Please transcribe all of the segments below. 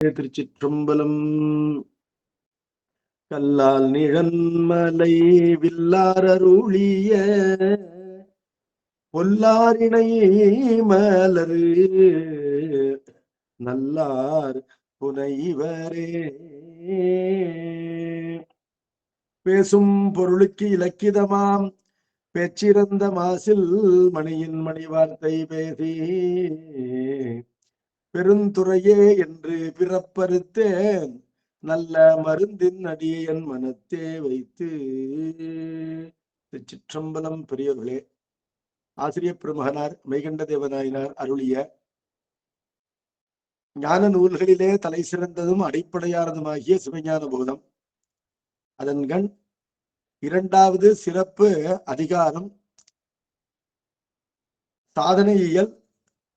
திருச்சிற்றம்பலம். கல்லால் நிழன்மலை வில்லாரருளிய பொல்லாரினை மலரு நல்லார் புனைவரே. பேசும் பொருளுக்கு இலக்கிதமாம் பேச்சிறந்த மாசில் மணியின் மணி வார்த்தை பேசி பெருந்துறையே என்று பிறப்பறுத்தேன் நல்ல மருந்தின் அடியை என் மனத்தே வைத்து. சிற்றம்பலம். பெரியவர்களே, ஆசிரியர் பெருமகனார் மெய்கண்ட தேவநாயனார் அருளிய ஞான நூல்களிலே தலை சிறந்ததும் அடிப்படையானதுமாகிய சிவஞான போதம், அதன்கண் இரண்டாவது சிறப்பு அதிகாரம் சாதனையியல்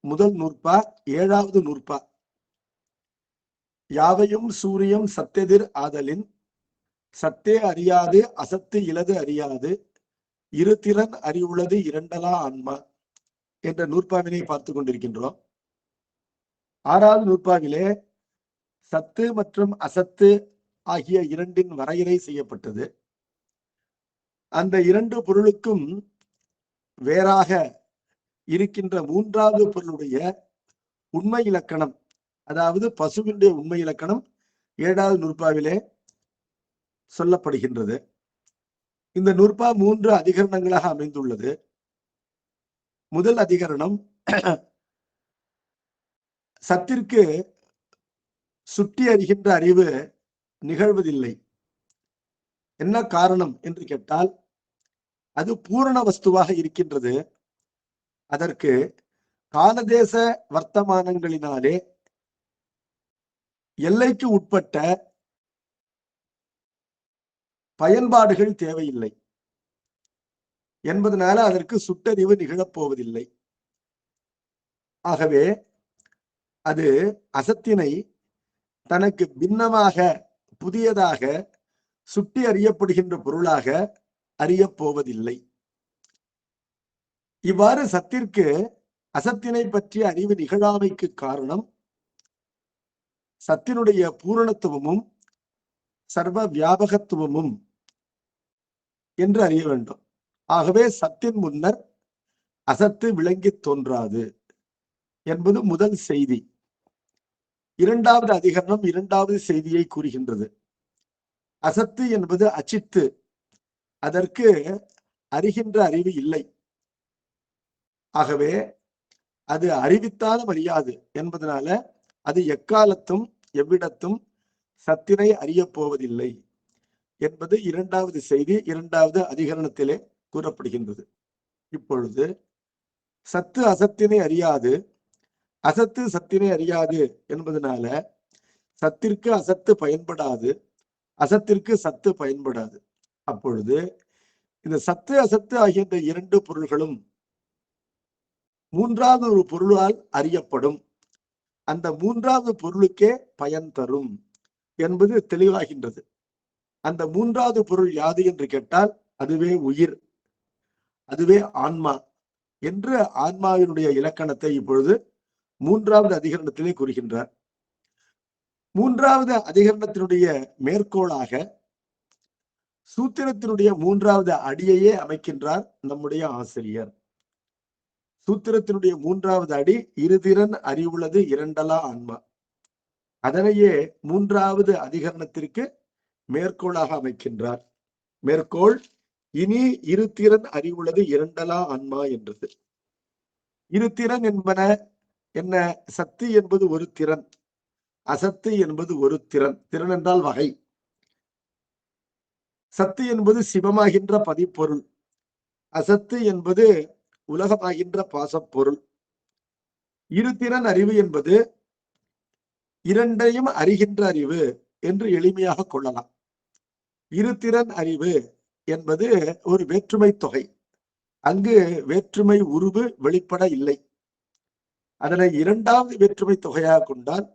முதல் நூற்பா, ஏழாவது நூற்பா. யாவையும் சூரியம் சத்தெதிர் ஆதலின் சத்தே அறியாது அசத்து இலது அறியாது இருதிறன் அறிவுள்ளது இரண்டலா ஆன்மா என்ற நூற்பாவினை பார்த்து கொண்டிருக்கின்றோம். ஆறாவது நூற்பாவிலே சத்து மற்றும் அசத்து ஆகிய இரண்டின் வரையறை செய்யப்பட்டது. அந்த இரண்டு பொருளுக்கும் வேறாக இருக்கின்ற மூன்றாவது பொருளுடைய உண்மை இலக்கணம், அதாவது பசுவினுடைய உண்மை இலக்கணம் ஏழாவது நூற்பாவிலே சொல்லப்படுகின்றது. இந்த நூற்பா 3 அதிகரணங்களாக அமைந்துள்ளது. முதல் அதிகரணம் சத்திற்கு சுட்டி அறிகின்ற அறிவு நிகழ்வதில்லை. என்ன காரணம் என்று கேட்டால், அது பூரண வஸ்துவாக இருக்கின்றது. அதற்கு காலதேச வர்த்தமானங்களினாலே எல்லைக்கு உட்பட்ட பயன்பாடுகள் தேவையில்லை என்பதனால அதற்கு சுட்டறிவு நிகழப்போவதில்லை. ஆகவே அது அசத்தினை தனக்கு பின்னமாக புதியதாக சுட்டி அறியப்படுகின்ற பொருளாக அறியப்போவதில்லை. இவ்வாறு சத்திற்கு அசத்தினை பற்றிய அறிவு நிகழாமைக்கு காரணம் சத்தினுடைய பூரணத்துவமும் சர்வ வியாபகத்துவமும் என்று அறிய வேண்டும். ஆகவே சத்தின் முன்னர் அசத்து விளங்கி தோன்றாது என்பது முதல் செய்தி. இரண்டாவது அதிகரணம் இரண்டாவது செய்தியை கூறுகின்றது. அசத்து என்பது அச்சித்து, அதற்கு அறிகின்ற அறிவு இல்லை. ஆகவே அது அறிவித்தாலும் அறியாது என்பதனால அது எக்காலத்தும் எவ்விடத்தும் சத்தினை அறியப் போவதில்லை என்பது இரண்டாவது செய்தி, இரண்டாவது அதிகரணத்திலே கூறப்படுகின்றது. இப்பொழுது சத்து அசத்தினை அறியாது, அசத்து சத்தினை அறியாது என்பதனால சத்திற்கு அசத்து பயன்படாது, அசத்திற்கு சத்து பயன்படாது. அப்பொழுது இந்த சத்து அசத்து ஆகின்ற இரண்டு பொருள்களும் மூன்றாவது ஒரு பொருளால் அறியப்படும். அந்த மூன்றாவது பொருளுக்கே பயன் தரும் என்பது தெளிவாகின்றது. அந்த மூன்றாவது பொருள் யாது என்று கேட்டால் அதுவே உயிர், அதுவே ஆன்மா என்று ஆன்மாவினுடைய இலக்கணத்தை இப்பொழுது மூன்றாவது அதிகரணத்திலே கூறுகின்றார். மூன்றாவது அதிகரணத்தினுடைய மேற்கோளாக சூத்திரத்தினுடைய மூன்றாவது அடியையே அமைக்கின்றார் நம்முடைய ஆசிரியர். சூத்திரத்தினுடைய மூன்றாவது அடி இருதிறன் அறிவுள்ளது இரண்டலா ஆன்மா. அதனையே மூன்றாவது அதிகரணத்திற்கு மேற்கோளாக அமைக்கின்றார். மேற்கோள் இனி இருதிறன் அறிவுள்ளது இரண்டலா ஆன்மா என்றது. இருதிறன் என்பன என்ன? சத்து என்பது ஒரு திறன், அசத்து என்பது ஒரு திறன். திறன் என்றால் வகை. சத்து என்பது சிவமாகின்ற பதிப்பொருள், அசத்து என்பது உலகமாகின்ற பாசப்பொருள். இருதிறன் அறிவு என்பது இரண்டையும் அறிகின்ற அறிவு என்று எளிமையாக கொள்ளலாம். இருதிறன் அறிவு என்பது ஒரு வேற்றுமை தொகை. அங்கு வேற்றுமை உருவு வெளிப்பட இல்லை. அதனை இரண்டாவது வேற்றுமை தொகையாக கொண்டால்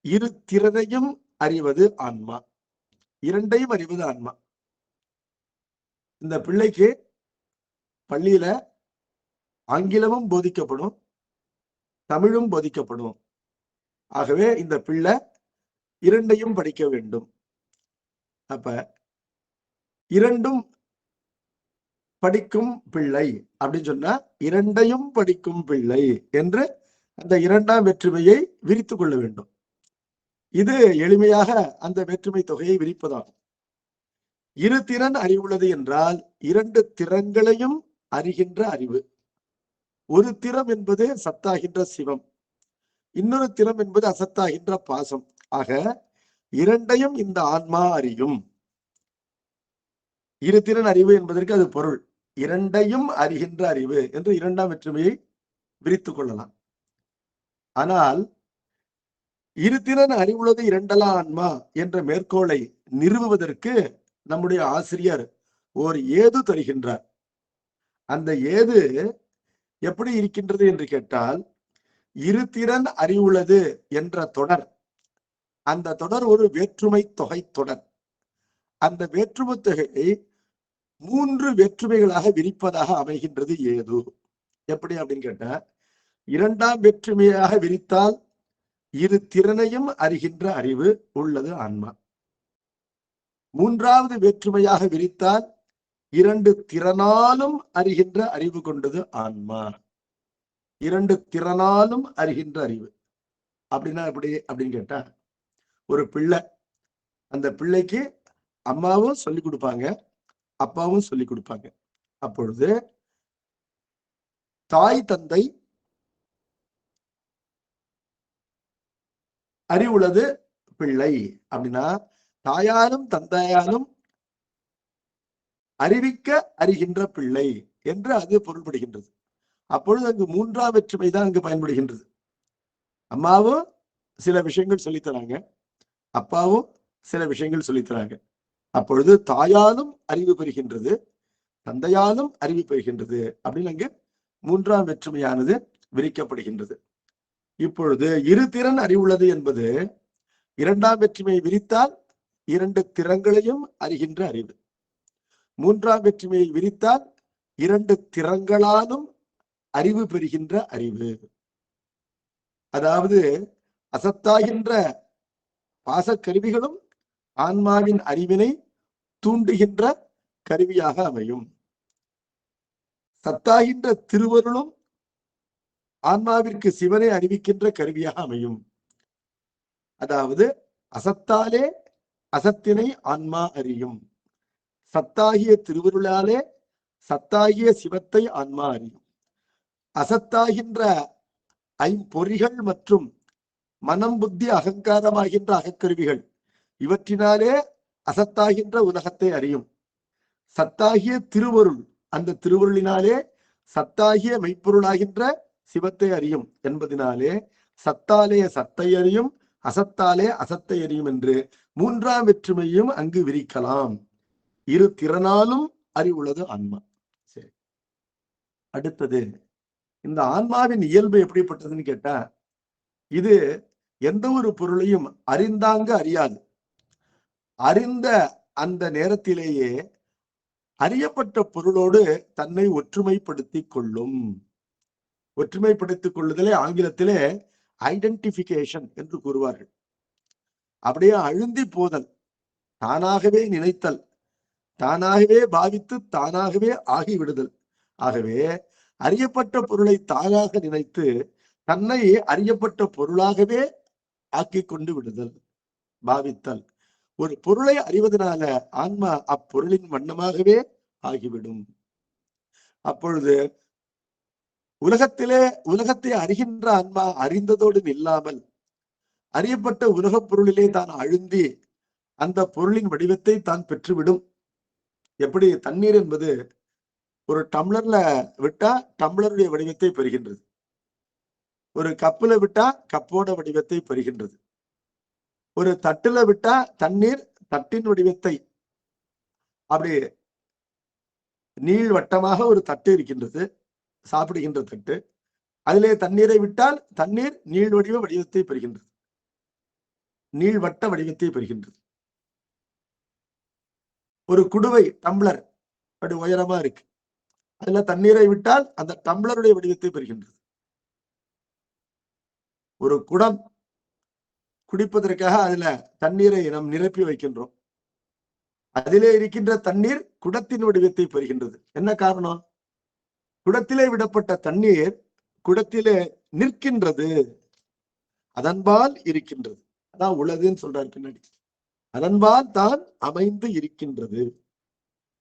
இரு திறனையும் அறிவது ஆன்மா, இரண்டையும் அறிவது ஆன்மா. இந்த பிள்ளைக்கு பள்ளியில ஆங்கிலமும் போதிக்கப்படும், தமிழும் போதிக்கப்படும். ஆகவே இந்த பிள்ளை இரண்டையும் படிக்க வேண்டும். அப்ப இரண்டும் படிக்கும் பிள்ளை அப்படின்னு சொன்னா இரண்டையும் படிக்கும் பிள்ளை என்று அந்த இரண்டாம் வேற்றுமையை விரித்துக் கொள்ள வேண்டும். இது எளிமையாக அந்த வேற்றுமை தொகையை விரிப்பதாகும். இரு திறன் அறிவுள்ளது என்றால் இரண்டு திறங்களையும் அறிகின்ற அறிவு. ஒரு திறம் என்பது சத்தாகின்ற சிவம், இன்னொரு திறம் என்பது அசத்தாகின்ற பாசம். ஆக இரண்டையும் இந்த ஆன்மா அறியும். இரு திறன் அறிவு என்பதற்கு அது பொருள். இரண்டையும் அறிகின்ற அறிவு என்று இரண்டாம் வேற்றுமையை விரித்துக் கொள்ளலாம். ஆனால் இரு திறன் அறிவுள்ளது இரண்டலா ஆன்மா என்ற மேற்கோளை நிறுவுவதற்கு நம்முடைய ஆசிரியர் ஓர் ஏது தருகின்றார். அந்த ஏது எப்படி இருக்கின்றது என்று கேட்டால், இரு திறன் அறிவுள்ளது என்ற தொடர், அந்த தொடர் ஒரு வேற்றுமை தொகை தொடர். அந்த வேற்றுமை தொகையை 3 வேற்றுமைகளாக விரிப்பதாக அமைகின்றது ஏது. எப்படி அப்படின்னு கேட்டா, இரண்டாம் வேற்றுமையாக விரித்தால் இரு திறனையும் அறிகின்ற அறிவு உள்ளது ஆன்மா. மூன்றாவது வேற்றுமையாக விரித்தால் இரண்டு திறனாலும் அறிகின்ற அறிவு கொண்டது ஆன்மா. இரண்டு திறனாலும் அறிகின்ற அறிவு அப்படின்னா எப்படி அப்படின்னு கேட்டா, ஒரு பிள்ளை, அந்த பிள்ளைக்கு அம்மாவும் சொல்லி கொடுப்பாங்க, அப்பாவும் சொல்லி கொடுப்பாங்க. அப்பொழுது தாய் தந்தை அறிவுள்ளது பிள்ளை அப்படின்னா, தாயாலும் தந்தையாலும் அறிவிக்க அறிகின்ற பிள்ளை என்று அது பொருள்படுகின்றது. அப்பொழுது அங்கு மூன்றாம் வேற்றுமை தான் அங்கு பயன்படுகின்றது. அம்மாவும் சில விஷயங்கள் சொல்லித்தராங்க, அப்பாவும் சில விஷயங்கள் சொல்லித்தராங்க. அப்பொழுது தாயாலும் அறிவு பெறுகின்றது, தந்தையாலும் அறிவு பெறுகின்றது அப்படின்னு அங்கு மூன்றாம் வேற்றுமையானது விரிக்கப்படுகின்றது. இப்பொழுது இரு திறன் அறிவுள்ளது என்பது இரண்டாம் வேற்றுமையை விரித்தால் இரண்டு திறங்களையும் அறிகின்ற அறிவு. மூன்றாம் வேற்றுமையை விரித்தால் இரண்டு திறங்களாலும் அறிவு பெறுகின்ற அறிவு. அதாவது அசத்தாகின்ற பாசக்கருவிகளும் ஆன்மாவின் அறிவினை தூண்டுகின்ற கருவியாக அமையும். சத்தாகின்ற திருவருளும் ஆன்மாவிற்கு சிவனை அறிவிக்கின்ற கருவியாக அமையும். அதாவது அசத்தாலே அசத்தினை ஆன்மா அறியும், சத்தாகிய திருவருளாலே சத்தாகிய சிவத்தை ஆன்மா அறியும். அசத்தாகின்ற ஐம்பொறிகள் மற்றும் மனம் புத்தி அகங்காரமாகின்ற அகக்கருவிகள் இவற்றினாலே அசத்தாகின்ற உலகத்தை அறியும். சத்தாகிய திருவருள், அந்த திருவருளினாலே சத்தாகிய மெய்ப்பொருளாகின்ற சிவத்தை அறியும் என்பதனாலே சத்தாலே சத்தை அறியும், அசத்தாலே அசத்தை அறியும் என்று மூன்றாம் வேற்றுமையும் அங்கு விரிக்கலாம். இரு திறனாலும் அறிவுள்ளது ஆன்மா. சரி, அடுத்தது இந்த ஆன்மாவின் இயல்பு எப்படிப்பட்டதுன்னு கேட்டா, இது எந்த ஒரு பொருளையும் அறிந்தாங்க அறியாது. அறிந்த அந்த நேரத்திலேயே அறியப்பட்ட பொருளோடு தன்னை ஒற்றுமைப்படுத்திக் கொள்ளும். ஒற்றுமைப்படுத்திக் கொள்ளுதலே ஆங்கிலத்திலே ஐடென்டிபிகேஷன் என்று கூறுவார்கள். அப்படியே அழுந்தி போதல், தானாகவே நினைத்தல், தானாகவே பாவித்து தானாகவே ஆகிவிடுதல். ஆகவே அறியப்பட்ட பொருளை தானாக நினைத்து தன்னை அறியப்பட்ட பொருளாகவே ஆக்கி கொண்டு விடுதல், பாவித்தல். ஒரு பொருளை அறிவதனால ஆன்மா அப்பொருளின் வண்ணமாகவே ஆகிவிடும். அப்பொழுது உலகத்தை அறிகின்ற ஆன்மா அறிந்ததோடு இல்லாமல் அறியப்பட்ட உலகப் பொருளிலே தான் அழுந்தி அந்த பொருளின் வடிவத்தை தான் பெற்றுவிடும். எப்படி தண்ணீர் என்பது ஒரு டம்ளர்ல விட்டா டம்ளருடைய வடிவத்தை பெறுகின்றது, ஒரு கப்புல விட்டா கப்போட வடிவத்தை பெறுகின்றது, ஒரு தட்டுல விட்டா தண்ணீர் தட்டின் வடிவத்தை, அப்படி நீள்வட்டமாக ஒரு தட்டு இருக்கின்றது, சாப்பிடுகின்ற தட்டு, அதிலே தண்ணீரை விட்டால் தண்ணீர் நீள்வடிவ வடிவத்தை பெறுகின்றது, நீள்வட்ட வடிவத்தை பெறுகின்றது. ஒரு குடுவை டம்ளர் அப்படி உயரமா இருக்கு, அதுல தண்ணீரை விட்டால் அந்த டம்ளருடைய வடிவத்தை பெறுகின்றது. ஒரு குடம் குடிப்பதற்காக அதுல தண்ணீரை நாம் நிரப்பி வைக்கின்றோம். அதிலே இருக்கின்ற தண்ணீர் குடத்தின் வடிவத்தை பெறுகின்றது. என்ன காரணம்? குடத்திலே விடப்பட்ட தண்ணீர் குடத்திலே நிற்கின்றது, அதன்பால் இருக்கின்றது. அதான் உலகுன்னு சொல்றாரு பின்னாடி. அதன்பால் தான் அமைந்து இருக்கின்றது.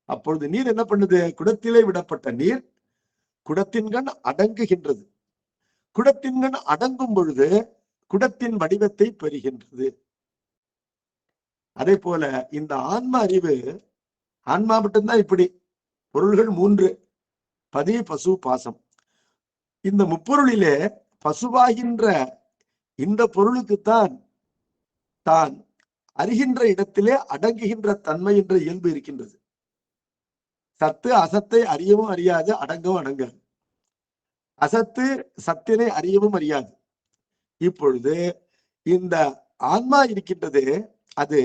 அப்பொழுது நீர் என்ன பண்ணுது? குடத்திலே விடப்பட்ட நீர் குடத்தின்கண் அடங்குகின்றது. குடத்தின்கண் அடங்கும் பொழுது குடத்தின் வடிவத்தை பெறுகின்றது. அதே போல இந்த ஆன்ம அறிவு, ஆன்மா மட்டும்தான் இப்படி. பொருள்கள் 3: பதி, பசு, பாசம். இந்த முப்பொருளிலே பசுவாகின்ற இந்த பொருளுக்குத்தான் தான் அறிகின்ற இடத்திலே அடங்குகின்ற தன்மை என்ற இயல்பு இருக்கின்றது. சத்து அசத்தை அறியவும் அறியாது, அடங்கவும் அடங்காது. அசத்து சத்தினை அறியவும் அறியாது. இப்பொழுது இந்த ஆன்மா இருக்கின்றது, அது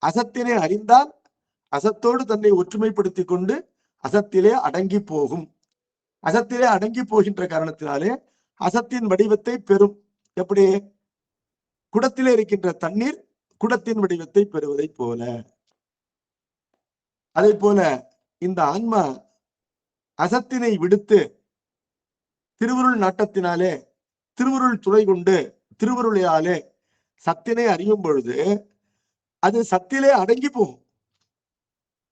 அசத்தினை அறிந்தால் அசத்தோடு தன்னை ஒற்றுமைப்படுத்தி கொண்டு அசத்திலே அடங்கி போகும். அசத்திலே அடங்கி போகின்ற காரணத்தினாலே அசத்தின் வடிவத்தை பெறும். எப்படி? குடத்திலே இருக்கின்ற தண்ணீர் குடத்தின் வடிவத்தை பெறுவதை போல. அதே போல இந்த ஆன்மா அசத்தினை விடுத்து திருவருள் நாட்டத்தினாலே, திருவருள் துணை கொண்டு திருவருளையாலே சத்தினை அறியும் பொழுது அது சத்திலே அடங்கி போகும்.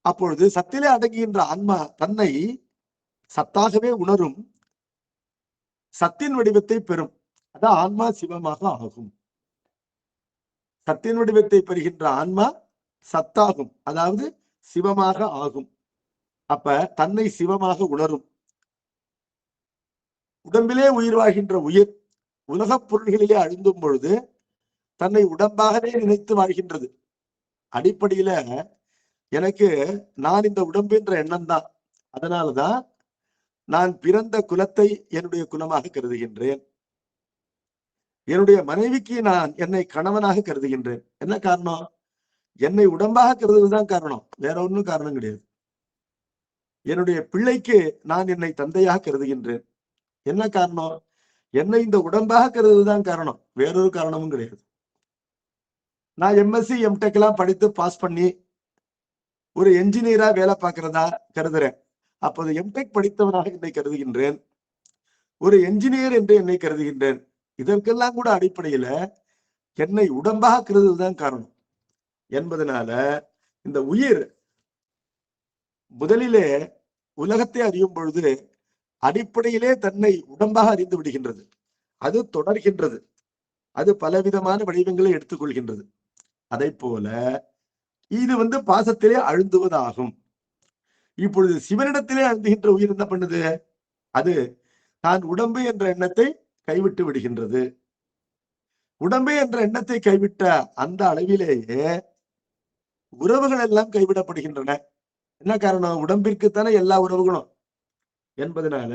அப்பொழுது சத்திலே அடங்குகின்ற ஆன்மா தன்னை சத்தாகவே உணரும், சத்தின் வடிவத்தை பெறும். அதான் ஆன்மா சிவமாக ஆகும். சத்தின் வடிவத்தை பெறுகின்ற ஆன்மா சத்தாகும், அதாவது சிவமாக ஆகும். அப்ப தன்னை சிவமாக உணரும். உடம்பிலே உயிர் வாழ்கின்ற உயிர் உலகப் பொருள்களிலே அழுந்தும் பொழுது தன்னை உடம்பாகவே நினைத்து வாழ்கின்றது. அடிப்படையில எனக்கு நான் இந்த உடம்பு என்ற எண்ணம் தான். அதனாலதான் நான் பிறந்த குலத்தை என்னுடைய குலமாக கருதுகின்றேன். என்னுடைய மனைவிக்கு நான் என்னை கணவனாக கருதுகின்றேன். என்ன காரணம்? என்னை உடம்பாக கருதுவதுதான் காரணம், வேற ஒன்றும் காரணம் கிடையாது. என்னுடைய பிள்ளைக்கு நான் என்னை தந்தையாக கருதுகின்றேன். என்ன காரணம்? என்னை இந்த உடம்பாக கருதுவதுதான் காரணம், வேறொரு காரணமும் கிடையாது. நான் எம்எஸ்சி எம்டெக் எல்லாம் படித்து பாஸ் பண்ணி ஒரு என்ஜினியரா வேலை பார்க்கிறதா கருதுறேன். அப்போது எம்டெக் படித்தவனாக என்னை கருதுகின்றேன், ஒரு என்ஜினியர் என்று என்னை கருதுகின்றேன். இதற்கெல்லாம் கூட அடிப்படையில என்னை உடம்பாக கருதுவதுதான் காரணம் என்பதனால இந்த உயிர் முதலிலே உலகத்தை அறியும் பொழுது அடிப்படையிலே தன்னை உடம்பாக அறிந்து விடுகின்றது. அது தொடர்கின்றது, அது பலவிதமான வடிவங்களை எடுத்துக்கொள்கின்றது. அதை போல இது பாசத்திலே அழுந்துவதாகும். இப்பொழுது சிவனிடத்திலே அழுந்துகின்ற உயிர் என்ன பண்ணுது? அது தான் உடம்பு என்ற எண்ணத்தை கைவிட்டு விடுகின்றது. உடம்பு என்ற எண்ணத்தை கைவிட்ட அந்த அளவிலேயே உறவுகள் எல்லாம் கைவிடப்படுகின்றன. என்ன காரணம்? உடம்பிற்குத்தானே எல்லா உறவுகளும் என்பதனால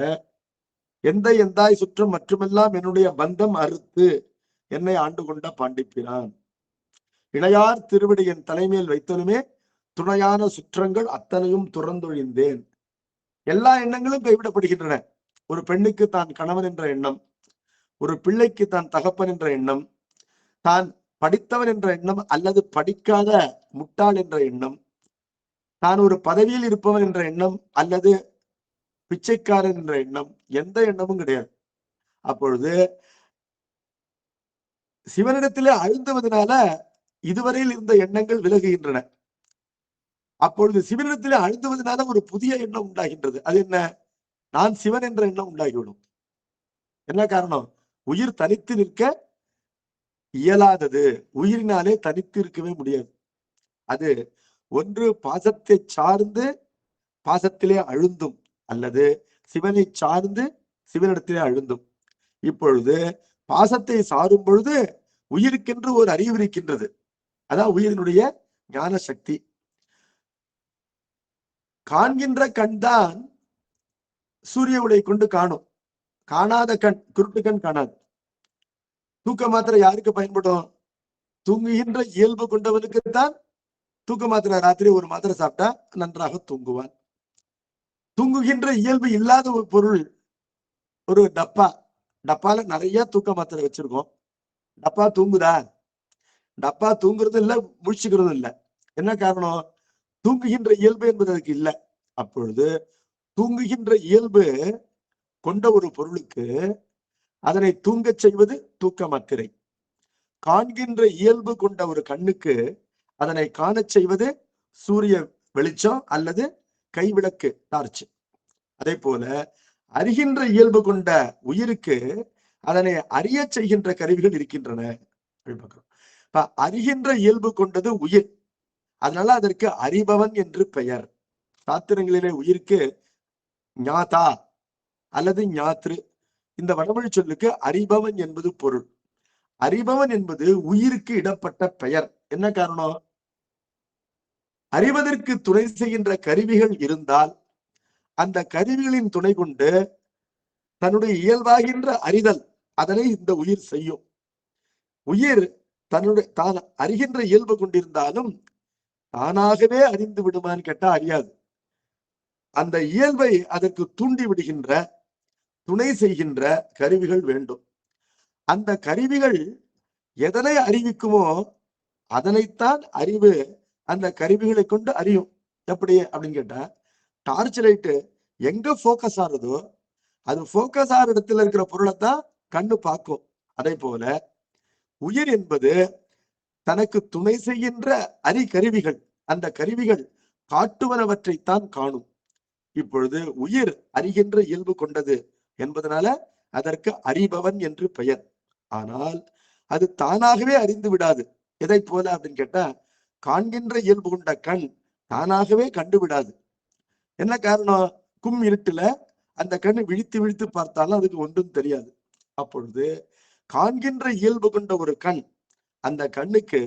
எந்தாய் சுற்றம் மற்றுமெல்லாம் என்னுடைய பந்தம் அறுத்து என்னை ஆண்டு கொண்ட பாண்டிப்பிரான் இணையார் திருவடி என் தலைமையில் வைத்தனுமே துணையான சுற்றங்கள் அத்தனையும் துறந்தொழிந்தேன். எல்லா எண்ணங்களும் கைவிடப்படுகின்றன. ஒரு பெண்ணுக்கு தான் கணவன் என்ற எண்ணம், ஒரு பிள்ளைக்கு தான் தகப்பன் என்ற எண்ணம், தான் படித்தவன் என்ற எண்ணம் அல்லது படிக்காத முட்டாள் என்ற எண்ணம், தான் ஒரு பதவியில் இருப்பவன் என்ற எண்ணம் அல்லது பிச்சைக்காரன் என்ற எண்ணம், எந்த எண்ணமும் கிடையாது. அப்பொழுது சிவனிடத்திலே அழுந்துவதனால இதுவரையில் இருந்த எண்ணங்கள் விலகுகின்றன. அப்பொழுது சிவனிடத்திலே அழுந்துவதனால ஒரு புதிய எண்ணம் உண்டாகின்றது. அது என்ன? நான் சிவன் என்ற எண்ணம் உண்டாகிவிடும். என்ன காரணம்? உயிர் தனித்து நிற்க இயலாதது. உயிரினாலே தனித்து இருக்கவே முடியாது. அது ஒன்று பாசத்தை சார்ந்து பாசத்திலே அழுந்தும், அல்லது சிவனை சார்ந்து சிவனிடத்திலே அழுந்தும். இப்பொழுது பாசத்தை சாரும் பொழுது உயிருக்கென்று ஒரு அறிவு இருக்கின்றது. அதான் உயிரினுடைய ஞான சக்தி. காண்கின்ற கண் தான் சூரிய ஒளி கொண்டு காணும். காணாத கண், குருட்டு கண் காணாது. தூக்க மாத்திரை யாருக்கு பயன்படும்? தூங்குகின்ற இயல்பு கொண்டவனுக்குத்தான் தூக்க மாத்திரை ராத்திரி ஒரு மாத்திரை சாப்பிட்டா நன்றாக தூங்குவான். தூங்குகின்ற இயல்பு இல்லாத ஒரு பொருள், ஒரு டப்பால நிறைய தூக்க மாத்திரை வச்சிருக்கோம். டப்பா தூங்குதா? இந்த அப்பா தூங்குறதும் இல்லை, முழிச்சுக்கிறதும் இல்லை. என்ன காரணம்? தூங்குகின்ற இயல்பு என்பது அதுக்கு இல்லை. அப்பொழுது தூங்குகின்ற இயல்பு கொண்ட ஒரு பொருளுக்கு அதனை தூங்கச் செய்வது தூக்க மாத்திரை. காண்கின்ற இயல்பு கொண்ட ஒரு கண்ணுக்கு அதனை காணச் செய்வது சூரிய வெளிச்சம் அல்லது கைவிளக்கு, டார்ச். அதே போல அறிகின்ற இயல்பு கொண்ட உயிருக்கு அதனை அறிய செய்கின்ற கருவிகள் இருக்கின்றன. அறிகின்ற இயல்பு கொண்டது உயிர், அதனால அதற்கு அறிபவன் என்று பெயர். சாத்திரங்களிலே உயிருக்கு ஞாதா அல்லது ஞாத்ரு, இந்த வடமொழி சொல்லுக்கு அறிபவன் என்பது பொருள். அறிபவன் என்பது உயிருக்கு இடப்பட்ட பெயர். என்ன காரணம்? அறிவதற்கு துணை செய்கின்ற கருவிகள் இருந்தால் அந்த கருவிகளின் துணை கொண்டு தன்னுடைய இயல்பாகின்ற அறிதல் அதனை இந்த உயிர் செய்யும். உயிர் தான் அறிகின்ற இயல்பு கொண்டிருந்தாலும் தானாகவே அறிந்து விடுமான்னு கேட்டா அறியாது. அந்த இயல்பை அதற்கு தூண்டி விடுகின்ற, துணை செய்கின்ற கருவிகள் வேண்டும். அந்த கருவிகள் எதனை அறிவிக்குமோ அதனைத்தான் அறிவு அந்த கருவிகளை கொண்டு அறியும். எப்படி அப்படின்னு கேட்டா, டார்ச் லைட்டு எங்க போக்கஸ் ஆகுதோ அது போக்கஸ் ஆகிற இடத்துல இருக்கிற பொருளைத்தான் கண்ணு பார்க்கும். அதே போல உயிர் என்பது தனக்கு துணை செய்கின்ற கருவிகள், அந்த கருவிகள் காட்டுவனவற்றைத்தான் காணும். இப்பொழுது உயிர் அறிகின்ற இயல்பு கொண்டது என்பதனால அதற்கு அறிபவன் என்று பெயர். ஆனால் அது தானாகவே அறிந்து விடாது. எதை போல அப்படின்னு கேட்டா, காண்கின்ற இயல்பு கொண்ட கண் தானாகவே கண்டு விடாது. என்ன காரணம்? இருட்டுல அந்த கண் விழித்து விழித்து பார்த்தாலும் அதுக்கு ஒன்றும் தெரியாது. அப்பொழுது காண்கின்ற இயல்பு கொண்ட ஒரு கண், அந்த கண்ணுக்கு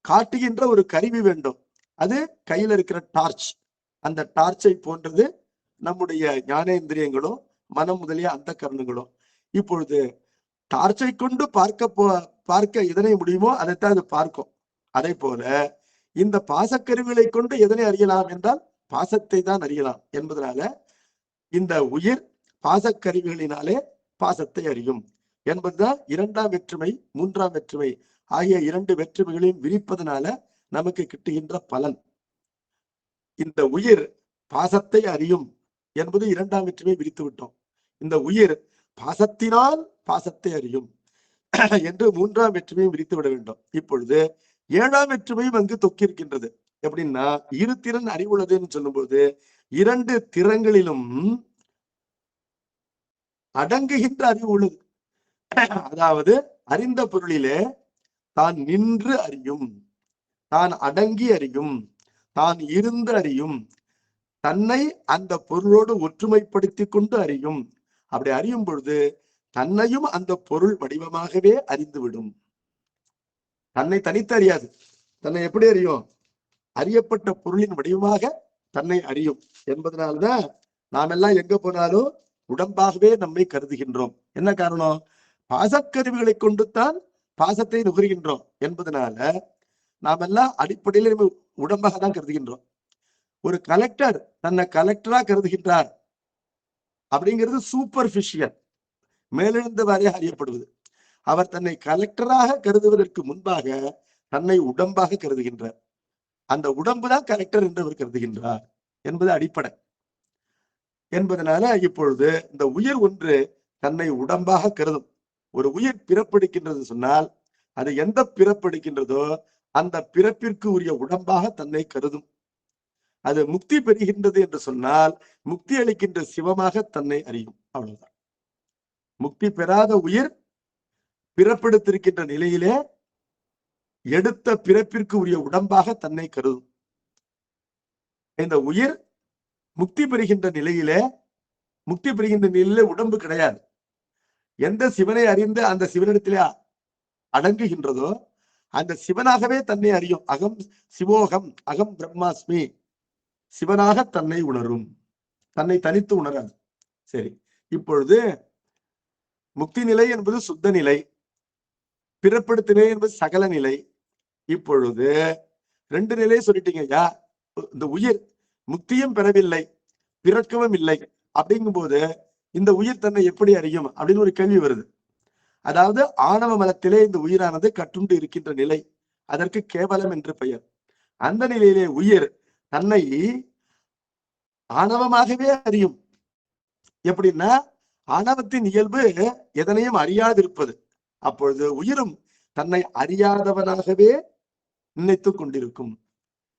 காட்டுகின்ற ஒரு கருவி வேண்டும். அது கையில இருக்கிற டார்ச். அந்த டார்ச்சை போன்றது நம்முடைய ஞானேந்திரியங்களும் மனம் முதலிய அந்த கரணங்களும். இப்பொழுது டார்ச்சை கொண்டு பார்க்க எதனை முடியுமோ அதைத்தான் அது பார்க்கும். அதே போல இந்த பாசக்கருவிகளை கொண்டு எதனை அறியலாம் என்றால் பாசத்தை தான் அறியலாம் என்பதனால இந்த உயிர் பாசக்கருவிகளினாலே பாசத்தை அறியும் என்பதுதான் இரண்டாம் வேற்றுமை, மூன்றாம் வேற்றுமை ஆகிய இரண்டு வேற்றுமைகளையும் விரிப்பதனால நமக்கு கிட்டுகின்ற பலன். இந்த உயிர் பாசத்தை அறியும் என்பது இரண்டாம் வேற்றுமை விரித்து விட்டோம். இந்த உயிர் பாசத்தினால் பாசத்தை அறியும் என்று மூன்றாம் வேற்றுமையும் விரித்து விட வேண்டும். இப்பொழுது ஏழாம் வேற்றுமையும் அங்கு தொக்கியிருக்கின்றது. எப்படின்னா, இரு திறன் அறிவுள்ளதுன்னு சொல்லும்போது இரண்டு திறங்களிலும் அடங்குகின்ற அறிவு உள்ளது. அதாவது அறிந்த பொருளிலே தான் நின்று அறியும், தான் அடங்கி அறியும், தான் இருந்து அறியும், தன்னை அந்த பொருளோடு ஒற்றுமைப்படுத்தி கொண்டு அறியும். அப்படி அறியும் பொழுது தன்னையும் அந்த பொருள் வடிவமாகவே அறிந்துவிடும். தன்னை தனித்து அறியாது. தன்னை எப்படி அறியும்? அறியப்பட்ட பொருளின் வடிவமாக தன்னை அறியும் என்பதனால்தான் நாம் எல்லாம் எங்க போனாலும் உடம்பாகவே நம்மை கருதுகின்றோம். என்ன காரணம்? பாசக்கருவிகளை கொண்டுத்தான் பாசத்தை நுகர்கின்றோம் என்பதனால நாம் எல்லாம் அடிப்படையில் நம்ம உடம்பாக தான் கருதுகின்றோம். ஒரு கலெக்டர் தன்னை கலெக்டரா கருதுகின்றார் அப்படிங்கிறது சூப்பர்ஃபிஷியல், மேலெழுந்த வாரியாக அறியப்படுவது. அவர் தன்னை கலெக்டராக கருதுவதற்கு முன்பாக தன்னை உடம்பாக கருதுகின்றார். அந்த உடம்பு தான் கலெக்டர் என்று அவர் கருதுகின்றார் என்பது அடிப்படை என்பதனால இப்பொழுது இந்த உயிர் ஒன்று தன்னை உடம்பாக கருதும். ஒரு உயிர் பிறப்பெடுக்கின்றது சொன்னால் அது எந்த பிறப்பெடுக்கின்றதோ அந்த பிறப்பிற்கு உரிய உடம்பாக தன்னை கருதும். அது முக்தி பெறுகின்றது என்று சொன்னால் முக்தி அளிக்கின்ற சிவமாக தன்னை அறியும். அவ்வளவுதான். முக்தி பெறாத உயிர் பிறப்பெடுத்திருக்கின்ற நிலையிலே எடுத்த பிறப்பிற்கு உரிய உடம்பாக தன்னை கருதும். இந்த உயிர் முக்தி பெறுகின்ற நிலையிலே உடம்பு கிடையாது. எந்த சிவனை அறிந்து அந்த சிவனிடத்திலே அடங்குகின்றதோ அந்த சிவனாகவே தன்னை அறியும். அகம் சிவோகம், அகம் பிரம்மாஸ்மி, சிவனாக தன்னை உணரும். தன்னை தனித்து உணராது. சரி, இப்பொழுது முக்தி நிலை என்பது சுத்த நிலை, பிறப்படுத்த நிலை என்பது சகல நிலை. இப்பொழுது ரெண்டு நிலையை சொல்லிட்டீங்க ஐயா. இந்த உயிர் முக்தியும் பெறவில்லை, பிறக்கவும் இல்லை. அப்படிங்கும் போது இந்த உயிர் தன்னை எப்படி அறியும் அப்படின்னு ஒரு கேள்வி வருது. அதாவது ஆணவ மலத்திலே இந்த உயிரானது கட்டுண்டு இருக்கின்ற நிலை, அதற்கு கேவலம் என்று பெயர். அந்த நிலையிலே உயிர் தன்னை ஆணவமாகவே அறியும். எப்படின்னா, ஆணவத்தின் இயல்பு எதனையும் அறியாதிருப்பது. அப்பொழுது உயிரும் தன்னை அறியாதவனாகவே நினைத்துக் கொண்டிருக்கும்.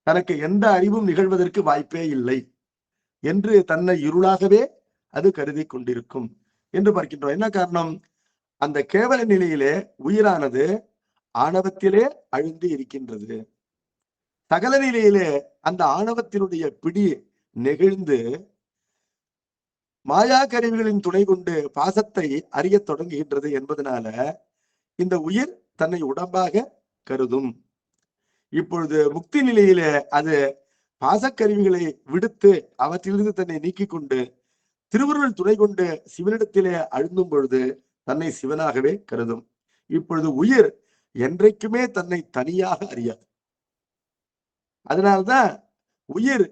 தனக்கு எந்த அறிவும் நிகழ்வதற்கு வாய்ப்பே இல்லை என்று தன்னை இருளாகவே அது கருதி கொண்டிருக்கும் என்று பார்க்கின்றோம். என்ன காரணம்? அந்த கேவல நிலையிலே உயிரானது ஆணவத்திலே அழுந்து இருக்கின்றது. சகல நிலையிலே அந்த ஆணவத்தினுடைய பிடி நெகிழ்ந்து மாயா கருவிகளின் துணை கொண்டு பாசத்தை அறிய தொடங்குகின்றது என்பதனால இந்த உயிர் தன்னை உடம்பாக கருதும். இப்பொழுது முக்தி நிலையிலே அது பாசக்கருவிகளை விடுத்து அவற்றிலிருந்து தன்னை நீக்கிக் கொண்டு திருவருள் துணை கொண்டு சிவனிடத்திலே அழுந்தும் பொழுது தன்னை சிவனாகவே கருதும். இப்பொழுது உயிர் என்றைக்குமே தன்னை தனியாக அறியாது. அதனால்தான் உயிர்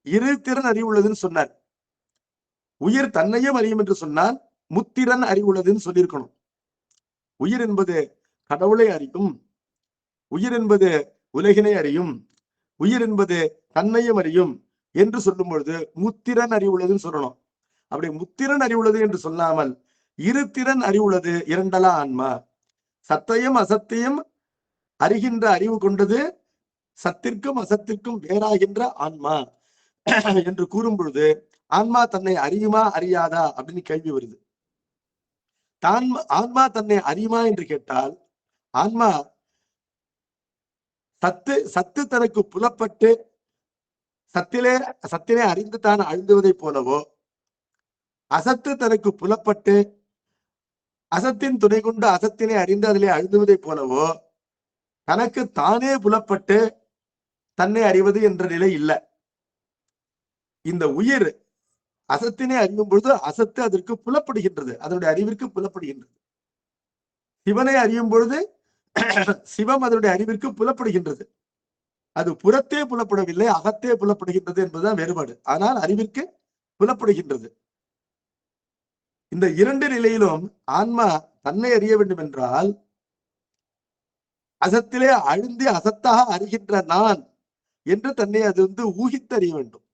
இரு திறன் அறிவுள்ளதுன்னு சொன்னார். உயிர் தன்னையும் அறியும் என்று சொன்னால் முத்திறன் அறிவுள்ளதுன்னு சொல்லியிருக்கணும். உயிர் என்பது கடவுளை அறியும், உயிர் என்பது உலகினை அறியும், உயிர் என்பது தன்னையும் அறியும் என்று சொல்லும் பொழுது முத்திறன் அறிவுள்ளதுன்னு சொல்லணும். அப்படி முத்திறன் அறிவுள்ளது என்று சொல்லாமல் இரு திறன் அறிவுள்ளது இரண்டலா ஆன்மா. சத்தையும் அசத்தையும் அறிகின்ற அறிவு கொண்டது சத்திற்கும் அசத்திற்கும் வேறாகின்ற ஆன்மா என்று கூறும் பொழுது ஆன்மா தன்னை அறியுமா அறியாதா அப்படின்னு கேள்வி வருது. ஆன்மா தன்னை அறியுமா என்று கேட்டால், ஆன்மா சத்து தனக்கு புலப்பட்டு சத்திலே அறிந்து தான் அழுந்துவதை போலவோ, அசத்து தனக்கு புலப்பட்டு அசத்தின் துணை கொண்டு அசத்தினை அறிந்து அதிலே அழுந்துவதை போலவோ, தனக்கு தானே புலப்பட்டு தன்னை அறிவது என்ற நிலை இல்லை. இந்த உயிர் அசத்தினை அறியும் பொழுது அசத்து அதற்கு புலப்படுகின்றது, அதனுடைய அறிவிற்கு புலப்படுகின்றது. சிவனை அறியும் பொழுது சிவம் அதனுடைய அறிவிற்கு புலப்படுகின்றது. அது புறத்தே புலப்படவில்லை, அகத்தே புலப்படுகின்றது என்பதுதான் வேறுபாடு. ஆனால் அறிவிற்கு புலப்படுகின்றது. இந்த இரண்டு நிலையிலும் ஆன்மா தன்னை அறிய வேண்டும் என்றால் அசத்திலே அழுந்தி அசத்தாக அறிகின்ற நான் என்று தன்னை அது ஊகித்தறிய வேண்டும்.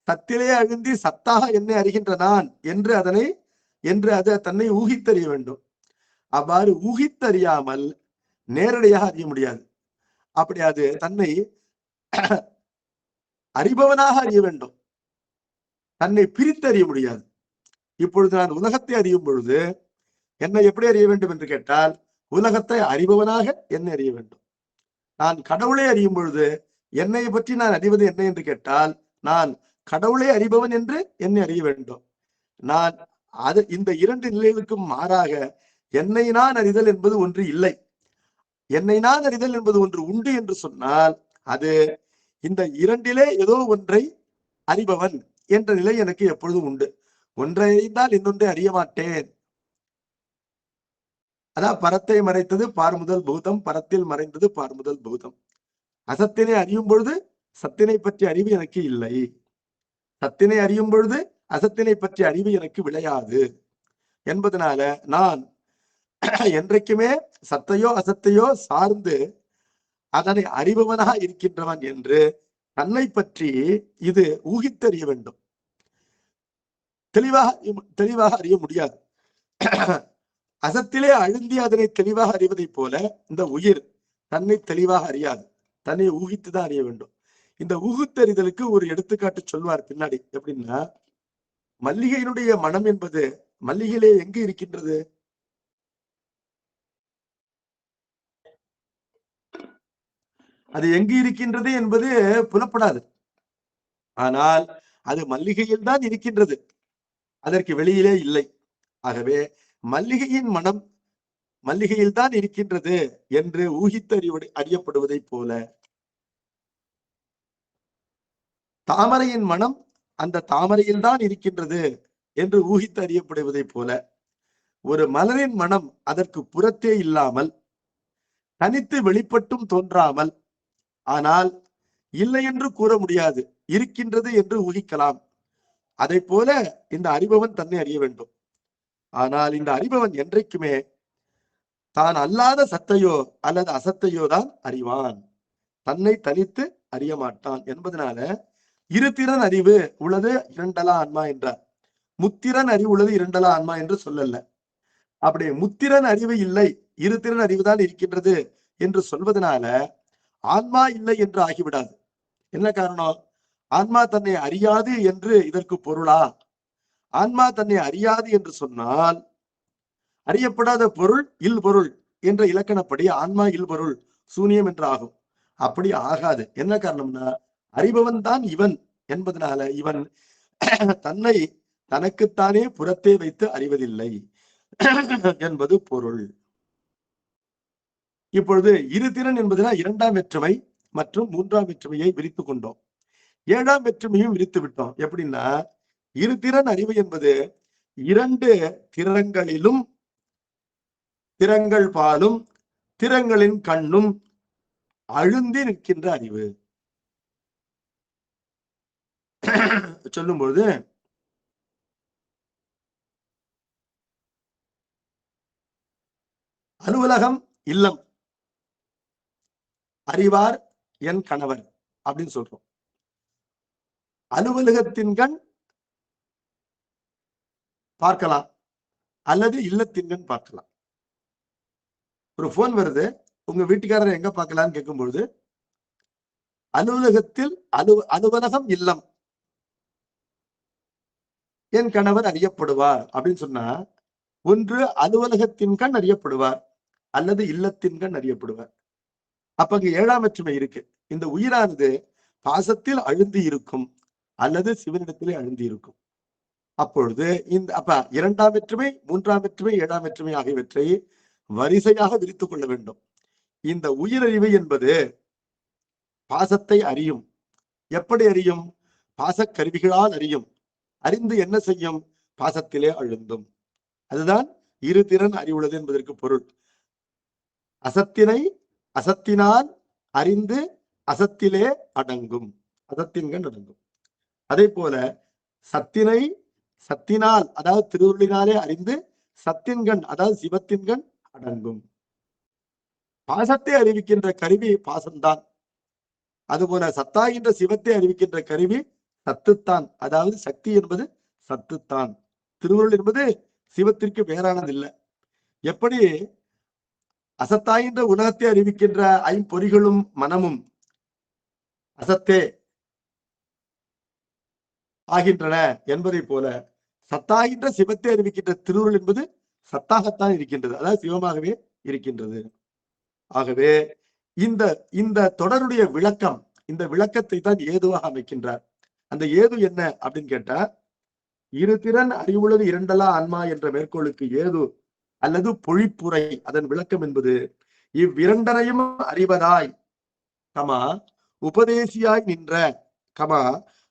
சத்திலே அழுந்தி சத்தாக என்னை அறிகின்ற நான் என்று அது தன்னை ஊகித்தறிய வேண்டும். அவ்வாறு ஊகித்தறியாமல் நேரடியாக அறிய முடியாது. அப்படி அது தன்னை அறிபவனாக அறிய வேண்டும், தன்னை பிரித்தறிய முடியாது. இப்பொழுது நான் உலகத்தை அறியும் பொழுது என்னை எப்படி அறிய வேண்டும் என்று கேட்டால், உலகத்தை அறிபவனாக என்னை அறிய வேண்டும். நான் கடவுளை அறியும் பொழுது என்னை பற்றி நான் அறிவது என்ன என்று கேட்டால், நான் கடவுளை அறிபவன் என்று என்னை அறிய வேண்டும். நான் இந்த இரண்டு நிலைகளுக்கும் மாறாக என்னை நான் அறிதல் என்பது ஒன்று இல்லை. என்னை நான் அறிதல் என்பது ஒன்று உண்டு என்று சொன்னால் அது இந்த இரண்டிலே ஏதோ ஒன்றை அறிபவன் என்ற நிலை எனக்கு எப்பொழுதும் உண்டு. ஒன்றை அறிந்தால் இன்னொன்றை அறிய மாட்டேன். அதான் பரத்தை மறைத்தது பார்முதல் பூதம், பரத்தில் மறைந்தது பார்முதல் பூதம். அசத்தினை அறியும் பொழுது சத்தினை பற்றிய அறிவு எனக்கு இல்லை, சத்தினை அறியும் பொழுது அசத்தினை பற்றிய அறிவு எனக்கு விளையாது என்பதனால நான் என்றைக்குமே சத்தையோ அசத்தையோ சார்ந்து அதனை அறிபவனாக இருக்கின்றவன் என்று தன்னை பற்றி இது ஊகித்தறிய வேண்டும். தெளிவாக அறிய முடியாது. அசத்திலே அழுந்தி அதனை தெளிவாக அறிவதை போல இந்த உயிர் தன்னை தெளிவாக அறியாது, தன்னை ஊகித்துதான் அறிய வேண்டும். இந்த ஊகித்தறிதலுக்கு ஒரு எடுத்துக்காட்டு சொல்வார் பின்னாடி. எப்படின்னா, மல்லிகையினுடைய மனம் என்பது மல்லிகையிலே எங்கு இருக்கின்றது? அது எங்கு இருக்கின்றது என்பது புலப்படாது. ஆனால் அது மல்லிகையில் தான் இருக்கின்றது, அதற்கு வெளியிலே இல்லை. ஆகவே மல்லிகையின் மனம் மல்லிகையில் தான் இருக்கின்றது என்று ஊகித்து அறியப்படுவதை போல, தாமரையின் மனம் அந்த தாமரையில் தான் இருக்கின்றது என்று ஊகித்து அறியப்படுவதை போல, ஒரு மலரின் மனம் அதற்கு புறத்தே இல்லாமல் தனித்து வெளிப்பட்டும் தோன்றாமல், ஆனால் இல்லை என்று கூற முடியாது, இருக்கின்றது என்று ஊகிக்கலாம். அதை போல இந்த அறிபவன் தன்னை அறிய வேண்டும். ஆனால் இந்த அறிபவன் என்றைக்குமே தான் அல்லாத சத்தையோ அல்லது அசத்தையோ தான் அறிவான், தன்னை தனித்து அறிய மாட்டான் என்பதனால இருதிறன் அறிவு உள்ளது இரண்டலா ஆன்மா என்றார். முத்திறன் அறிவு உள்ளது இரண்டலா ஆன்மா என்று சொல்லல. அப்படி முத்திறன் அறிவு இல்லை, இருதிறன் அறிவுதான் இருக்கின்றது என்று சொல்வதனால ஆன்மா இல்லை என்று ஆகிவிடாது. என்ன காரணம்? ஆன்மா தன்னை அறியாது என்று இதற்கு பொருளா? ஆன்மா தன்னை அறியாது என்று சொன்னால் அறியப்படாத பொருள் இல் பொருள் என்ற இலக்கணப்படி ஆன்மா இல் பொருள் சூனியம் என்று ஆகும். அப்படி ஆகாது. என்ன காரணம்னா அறிபவன் தான் இவன் என்பதனால இவன் தன்னை தனக்குத்தானே புறத்தே வைத்து அறிவதில்லை என்பது பொருள். இப்பொழுது இருதிறன் என்பதுனா இரண்டாம் வேற்றுமை மற்றும் மூன்றாம் வேற்றுமையை விரித்து கொண்டோம். ஏழாம் வேற்றுமையும் விரித்து விட்டோம். எப்படின்னா இருதிறன் அறிவு என்பது இரண்டு திறங்களிலும் திறங்கள் பாலும் திறங்களின் கண்ணும் அழுந்தி நிற்கின்ற அறிவு. சொல்லும்போது அலுவலகம் இல்லம் அறிவார் என் கணவர் அப்படின்னு சொல்றோம். அலுவலகத்தின் கண் பார்க்கலாம் அல்லது இல்லத்தின் கண் பார்க்கலாம். ஒரு போன் வருது, உங்க வீட்டுக்காரரை எங்க பார்க்கலான்னு கேட்கும்பொழுது அலுவலகத்தில் அலுவலகம் இல்லம் என் கணவர் அறியப்படுவார் அப்படின்னு சொன்னா ஒன்று அலுவலகத்தின் கண் அறியப்படுவார் அல்லது இல்லத்தின் கண் அறியப்படுவார். அப்ப அங்க ஏழாம் வேற்றுமை இருக்கு. இந்த உயிரானது பாசத்தில் அழுந்தி இருக்கும் அல்லது சிவனிடத்திலே அழுந்தி இருக்கும். அப்பொழுது அப்ப இரண்டாம் வேற்றுமை, மூன்றாம் வேற்றுமை, ஏழாம் வேற்றுமை ஆகியவற்றை வரிசையாக விரித்துக் கொள்ள வேண்டும். இந்த உயிரறிவு என்பது பாசத்தை அறியும். எப்படி அறியும்? பாசக்கருவிகளால் அறியும். அறிந்து என்ன செய்யும்? பாசத்திலே அழுந்தும். அதுதான் இருதிறன் அறிவுள்ளது என்பதற்கு பொருள். அசத்தினை அசத்தினால் அறிந்து அசத்திலே அடங்கும், அசத்தின்கண் அடங்கும். அதே போல சத்தினை சத்தினால் அதாவது திருவுருளினாலே அறிந்து சத்தின்கண் அதாவது சிவத்தின்கண் அடங்கும். பாசத்தை அறிவிக்கின்ற கருவி பாசம்தான். அதுபோல சத்தாகின்ற சிவத்தை அறிவிக்கின்ற கருவி சத்துத்தான், அதாவது சக்தி என்பது சத்துத்தான். திருவுருள் என்பது சிவத்திற்கு வேறானது இல்லை. எப்படி அசத்தாகின்ற உலகத்தை அறிவிக்கின்ற ஐம்பொறிகளும் மனமும் அசத்தே ஆகின்றன என்பதை போல சத்தாகின்ற சிவத்தை அறிவிக்கின்ற திருவுருள் என்பது சத்தாகத்தான் இருக்கின்றது, அதாவது சிவமாகவே இருக்கின்றது. ஆகவே இந்த இந்த தொடருடைய விளக்கம், இந்த விளக்கத்தை தான் ஏதுவாக அமைக்கின்றார். அந்த ஏது என்ன அப்படின்னு கேட்டா இருதிறன் அறிவுள்ளது இரண்டலா ஆன்மா என்ற மேற்கோளுக்கு ஏது அல்லது பொழிப்புரை, அதன் விளக்கம் என்பது இவ்விரண்டரையும் அறிவதாய் கமா உபதேசியாய் நின்ற கமா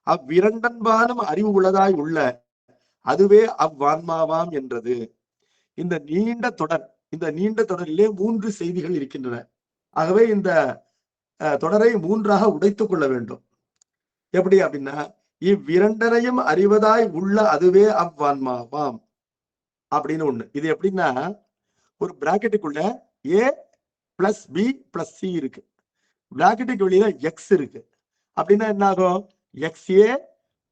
அவ்விரண்டன்பாலும் அறிவு உள்ளதாய் உள்ள அதுவே அவ்வான்மாவாம் என்றது. இந்த நீண்ட தொடரிலே 3 செய்திகள் இருக்கின்றன. ஆகவே இந்த தொடரை 3ஆக உடைத்துக் கொள்ள வேண்டும். எப்படி அப்படின்னா இவ்விரண்டனையும் அறிவதாய் உள்ள அதுவே அவ்வான்மாவாம் அப்படின்னு ஒண்ணு. இது எப்படின்னா ஒரு பிராக்கெட்டுக்குள்ள A + B + C இருக்கு, பிராக்கெட்டுக்கு வெளியில X இருக்கு. அப்படின்னா என்ன ஆகும்? XA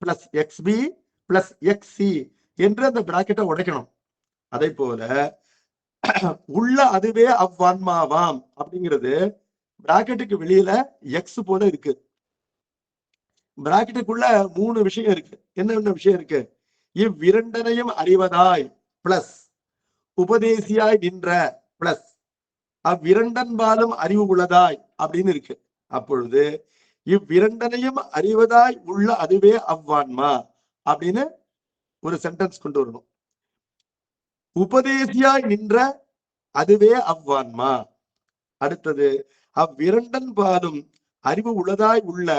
+ XB + XC என்று அந்த பிராக்கெட்டை உடைக்கணும். அதே போல உள்ள அதுவே அவ்வான்மாவாம் அப்படிங்கிறது பிராக்கெட்டுக்கு வெளியில X போல இருக்கு. பிராக்கெட்டுக்குள்ள 3 விஷயம் இருக்கு. என்ன விஷயம் இருக்கு? இவ்விரண்டனையும் அறிவதாய் பிளஸ் உபதேசியாய் நின்ற பிளஸ் அவ்விரண்டன்பாலும் அறிவு உள்ளதாய் அப்படின்னு இருக்கு. அப்பொழுது இவ்விரண்டனையும் அறிவதாய் உள்ள அதுவே அவ்வான்மா அப்படின்னு ஒரு சென்டென்ஸ் கொண்டு வரணும். உபதேசியாய் நின்ற அதுவே அவ்வான்மா. அடுத்தது அவ்விரண்டன் பாலும் அறிவு உள்ளதாய் உள்ள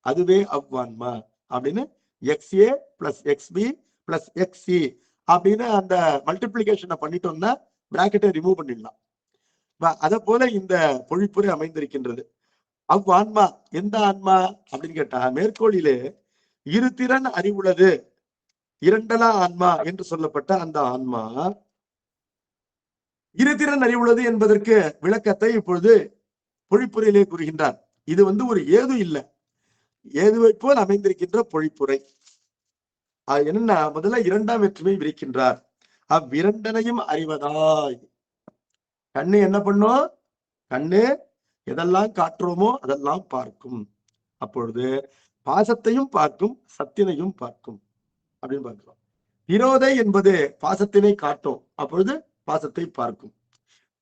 அதுவே அவ்வான்மா அப்படின்னு XA + XB + XC அப்படின்னு அந்த மல்டிபிளிகேஷனை பண்ணிட்டோம்னா பிராக்கெட்டை ரிமூவ் பண்ணிடலாம். அத போல இந்த பொழிப்புரை அமைந்திருக்கின்றது. இரண்டலா ஆன்மா என்று சொல்லப்பட்ட அந்த ஆன்மா இருதிறன் அறிவுள்ளது என்பதற்கு விளக்கத்தை இப்பொழுது பொழிப்புரையிலே கூறுகின்றார். இது ஒரு ஏது இல்லை, ஏதுவை போல் அமைந்திருக்கின்ற பொழிப்புரை. என்னன்னா முதல்ல இரண்டாம் வேற்றுமை விரிக்கின்றார். அவ்விரண்டனையும் அறிவதாய். கண்ணு என்ன பண்ணும்? கண்ணு எதெல்லாம் காட்டுறோமோ அதெல்லாம் பார்க்கும். அப்பொழுது பாசத்தையும் பார்க்கும், சத்தினையும் பார்க்கும் அப்படின்னு பார்க்கிறோம். விரோதை என்பது பாசத்தினை காட்டும், அப்பொழுது பாசத்தை பார்க்கும்.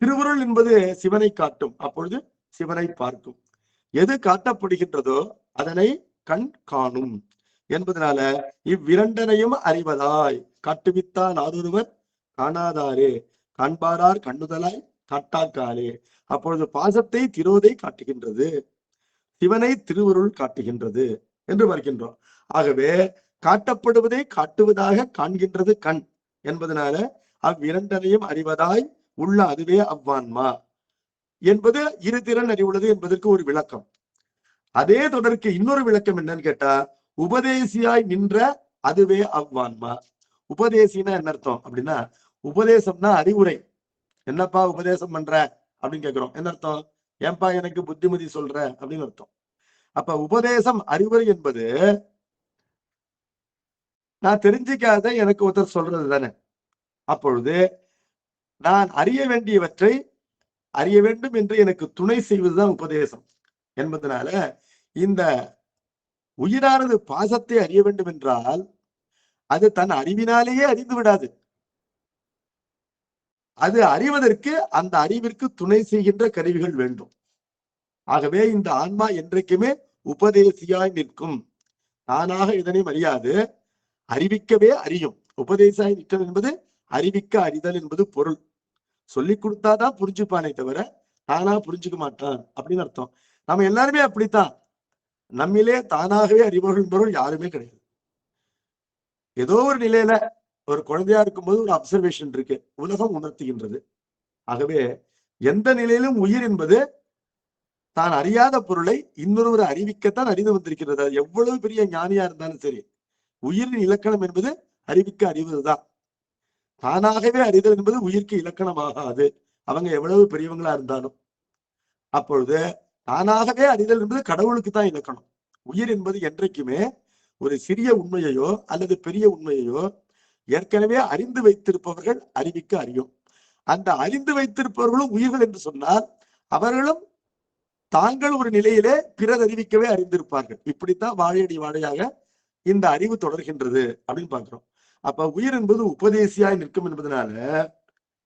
திருவுருள் என்பது சிவனை காட்டும், அப்பொழுது சிவனை பார்க்கும். எது காட்டப்படுகின்றதோ அதனை கண் காணும் என்பதனால இவ்விரண்டனையும் அறிவதாய். காட்டுவித்தான் ஆதொருவர் காணாதாரே, காண்பாரார் கண்ணுதலாய் காட்டாக்காலே. அப்பொழுது பாசத்தை திரோதை காட்டுகின்றது, சிவனை திருவுருள் காட்டுகின்றது என்று பார்க்கின்றோம். ஆகவே காட்டப்படுவதை காட்டுவதாக காண்கின்றது கண் என்பதனால அவ்விரண்டனையும் அறிவதாய் உள்ள அதுவே அவ்வான்மா என்பது இருதிறன் அறிவுள்ளது என்பதற்கு ஒரு விளக்கம். அதே தொடருக்கு இன்னொரு விளக்கம் என்னன்னு கேட்டா, உபதேசியாய் நின்ற அதுவே அவ்வான்மா. உபதேசினா என்ன அர்த்தம் அப்படின்னா, உபதேசம்னா அறிவுரை. என்னப்பா உபதேசம் பண்ற அப்படின்னு கேட்கிறோம். என்ன அர்த்தம்? ஏன்பா எனக்கு புத்திமதி சொல்ற அப்படின்னு அர்த்தம். அப்ப உபதேசம் அறிவுரை என்பது நான் தெரிஞ்சிக்காத எனக்கு ஒருத்தர் சொல்றது தானே. அப்பொழுது நான் அறிய வேண்டியவற்றை அறிய வேண்டும் என்று எனக்கு துணை செய்வதுதான் உபதேசம் என்பதனால இந்த உயிரானது பாசத்தை அறிய வேண்டும் என்றால் அது தன் அறிவினாலேயே அறிந்து விடாது. அது அறிவதற்கு அந்த அறிவிற்கு துணை செய்கின்ற கருவிகள் வேண்டும். ஆகவே இந்த ஆன்மா என்றைக்குமே உபதேசியாய் நிற்கும். தானாக இதனை அறியாது, அறிவிக்கவே அறியும். உபதேசாய் நிற்கிறது என்பது அறிவிக்க அறிதல் என்பது பொருள். சொல்லி கொடுத்தாதான் புரிஞ்சுப்பானே தவிர தானா புரிஞ்சுக்க மாட்டான் அப்படின்னு அர்த்தம். நம்ம எல்லாருமே அப்படித்தான். நம்மிலே தானாகவே அறிபவர்கள் பொருள் யாருமே கிடையாது. ஏதோ ஒரு நிலையில ஒரு குழந்தையா இருக்கும்போது ஒரு அப்சர்வேஷன் இருக்கு, உலகம் உணர்த்துகின்றது. ஆகவே எந்த நிலையிலும் உயிர் என்பது தான் அறியாத பொருளை இன்னொருவர் அறிவிக்கத்தான் அறிந்து வந்திருக்கிறது. எவ்வளவு பெரிய ஞானியா இருந்தாலும் சரி, உயிரின் இலக்கணம் என்பது அறிவிக்க அறிவதுதான். தானாகவே அறிதல் என்பது உயிருக்கு இலக்கணமாகாது, அவங்க எவ்வளவு பெரியவங்களா இருந்தாலும். அப்பொழுது தானாகவே அறிதல் என்பது கடவுளுக்கு தான் இலக்கணம். உயிர் என்பது என்றைக்குமே ஒரு சிறிய உண்மையையோ அல்லது பெரிய உண்மையையோ ஏற்கனவே அறிந்து வைத்திருப்பவர்கள் அறிவிக்க அறியும். அந்த அறிந்து வைத்திருப்பவர்களும் உயிர்கள் என்று சொன்னால் அவர்களும் தாங்கள் ஒரு நிலையிலே பிறர் அறிவிக்கவே அறிந்திருப்பார்கள். இப்படித்தான் வாழையடி வாழையாக இந்த அறிவு தொடர்கின்றது அப்படின்னு பார்க்கிறோம். அப்ப உயிர் என்பது உபதேசியாய் நிற்கும் என்பதனால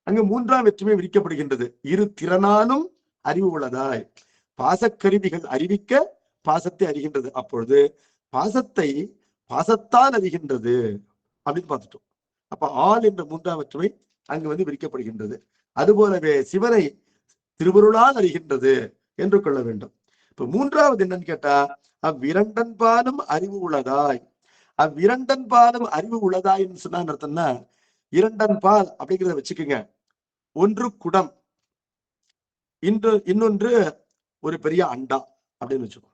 அங்கு மூன்றாம் வெற்றுமை விரிக்கப்படுகின்றது. இரு திறனாலும் அறிவு உள்ளதாய். பாசக்கருவிகள் அறிவிக்க பாசத்தை அறிகின்றது. அப்பொழுது பாசத்தை பாசத்தால் அறிகின்றது அப்படின்னு பார்த்துட்டோம். அப்ப ஆள் என்ற மூன்றாம் வெற்றுமை அங்கு விரிக்கப்படுகின்றது. அதுபோலவே சிவனை திருவருளால் அறிகின்றது என்று கொள்ள வேண்டும். இப்ப மூன்றாவது என்னன்னு கேட்டா, அவ்விரண்டன் பாலும் அறிவு உள்ளதாய். அவ்விரண்டன் பாலும் அறிவு உள்ளதாய்ன்னு சொன்னா அர்த்தம்னா, இரண்டன் பால் அப்படிங்கிறத வச்சுக்கோங்க. ஒன்று குடம், இன்னொன்று ஒரு பெரிய அண்டா அப்படின்னு வச்சுக்கோ.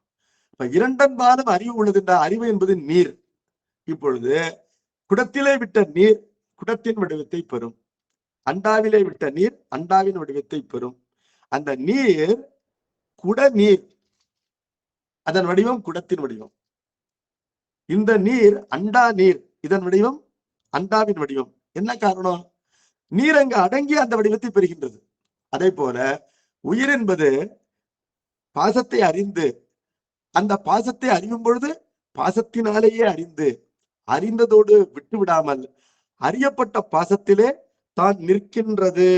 இப்ப இரண்டன் பாலும் அறிவு உள்ளதுன்ற அறிவு என்பது நீர். இப்பொழுது குடத்திலே விட்ட நீர் குடத்தின் வடிவத்தை பெறும், அண்டாவிலே விட்ட நீர் அண்டாவின் வடிவத்தை பெறும். அந்த நீர் குட நீர், அதன் வடிவம் குடத்தின் வடிவம். இந்த நீர் அண்டா நீர், இதன் வடிவம் அண்டாவின் வடிவம். என்ன காரணம்? நீர் அங்கு அடங்கி அந்த வடிவத்தை பெறுகின்றது. அதே போல உயிர் என்பது பாசத்தை அறிந்து, அந்த பாசத்தை அறியும் பொழுது பாசத்தினாலேயே அறிந்து, அறிந்ததோடு விட்டு விடாமல் அறியப்பட்ட பாசத்திலே தான் நிற்கின்றது,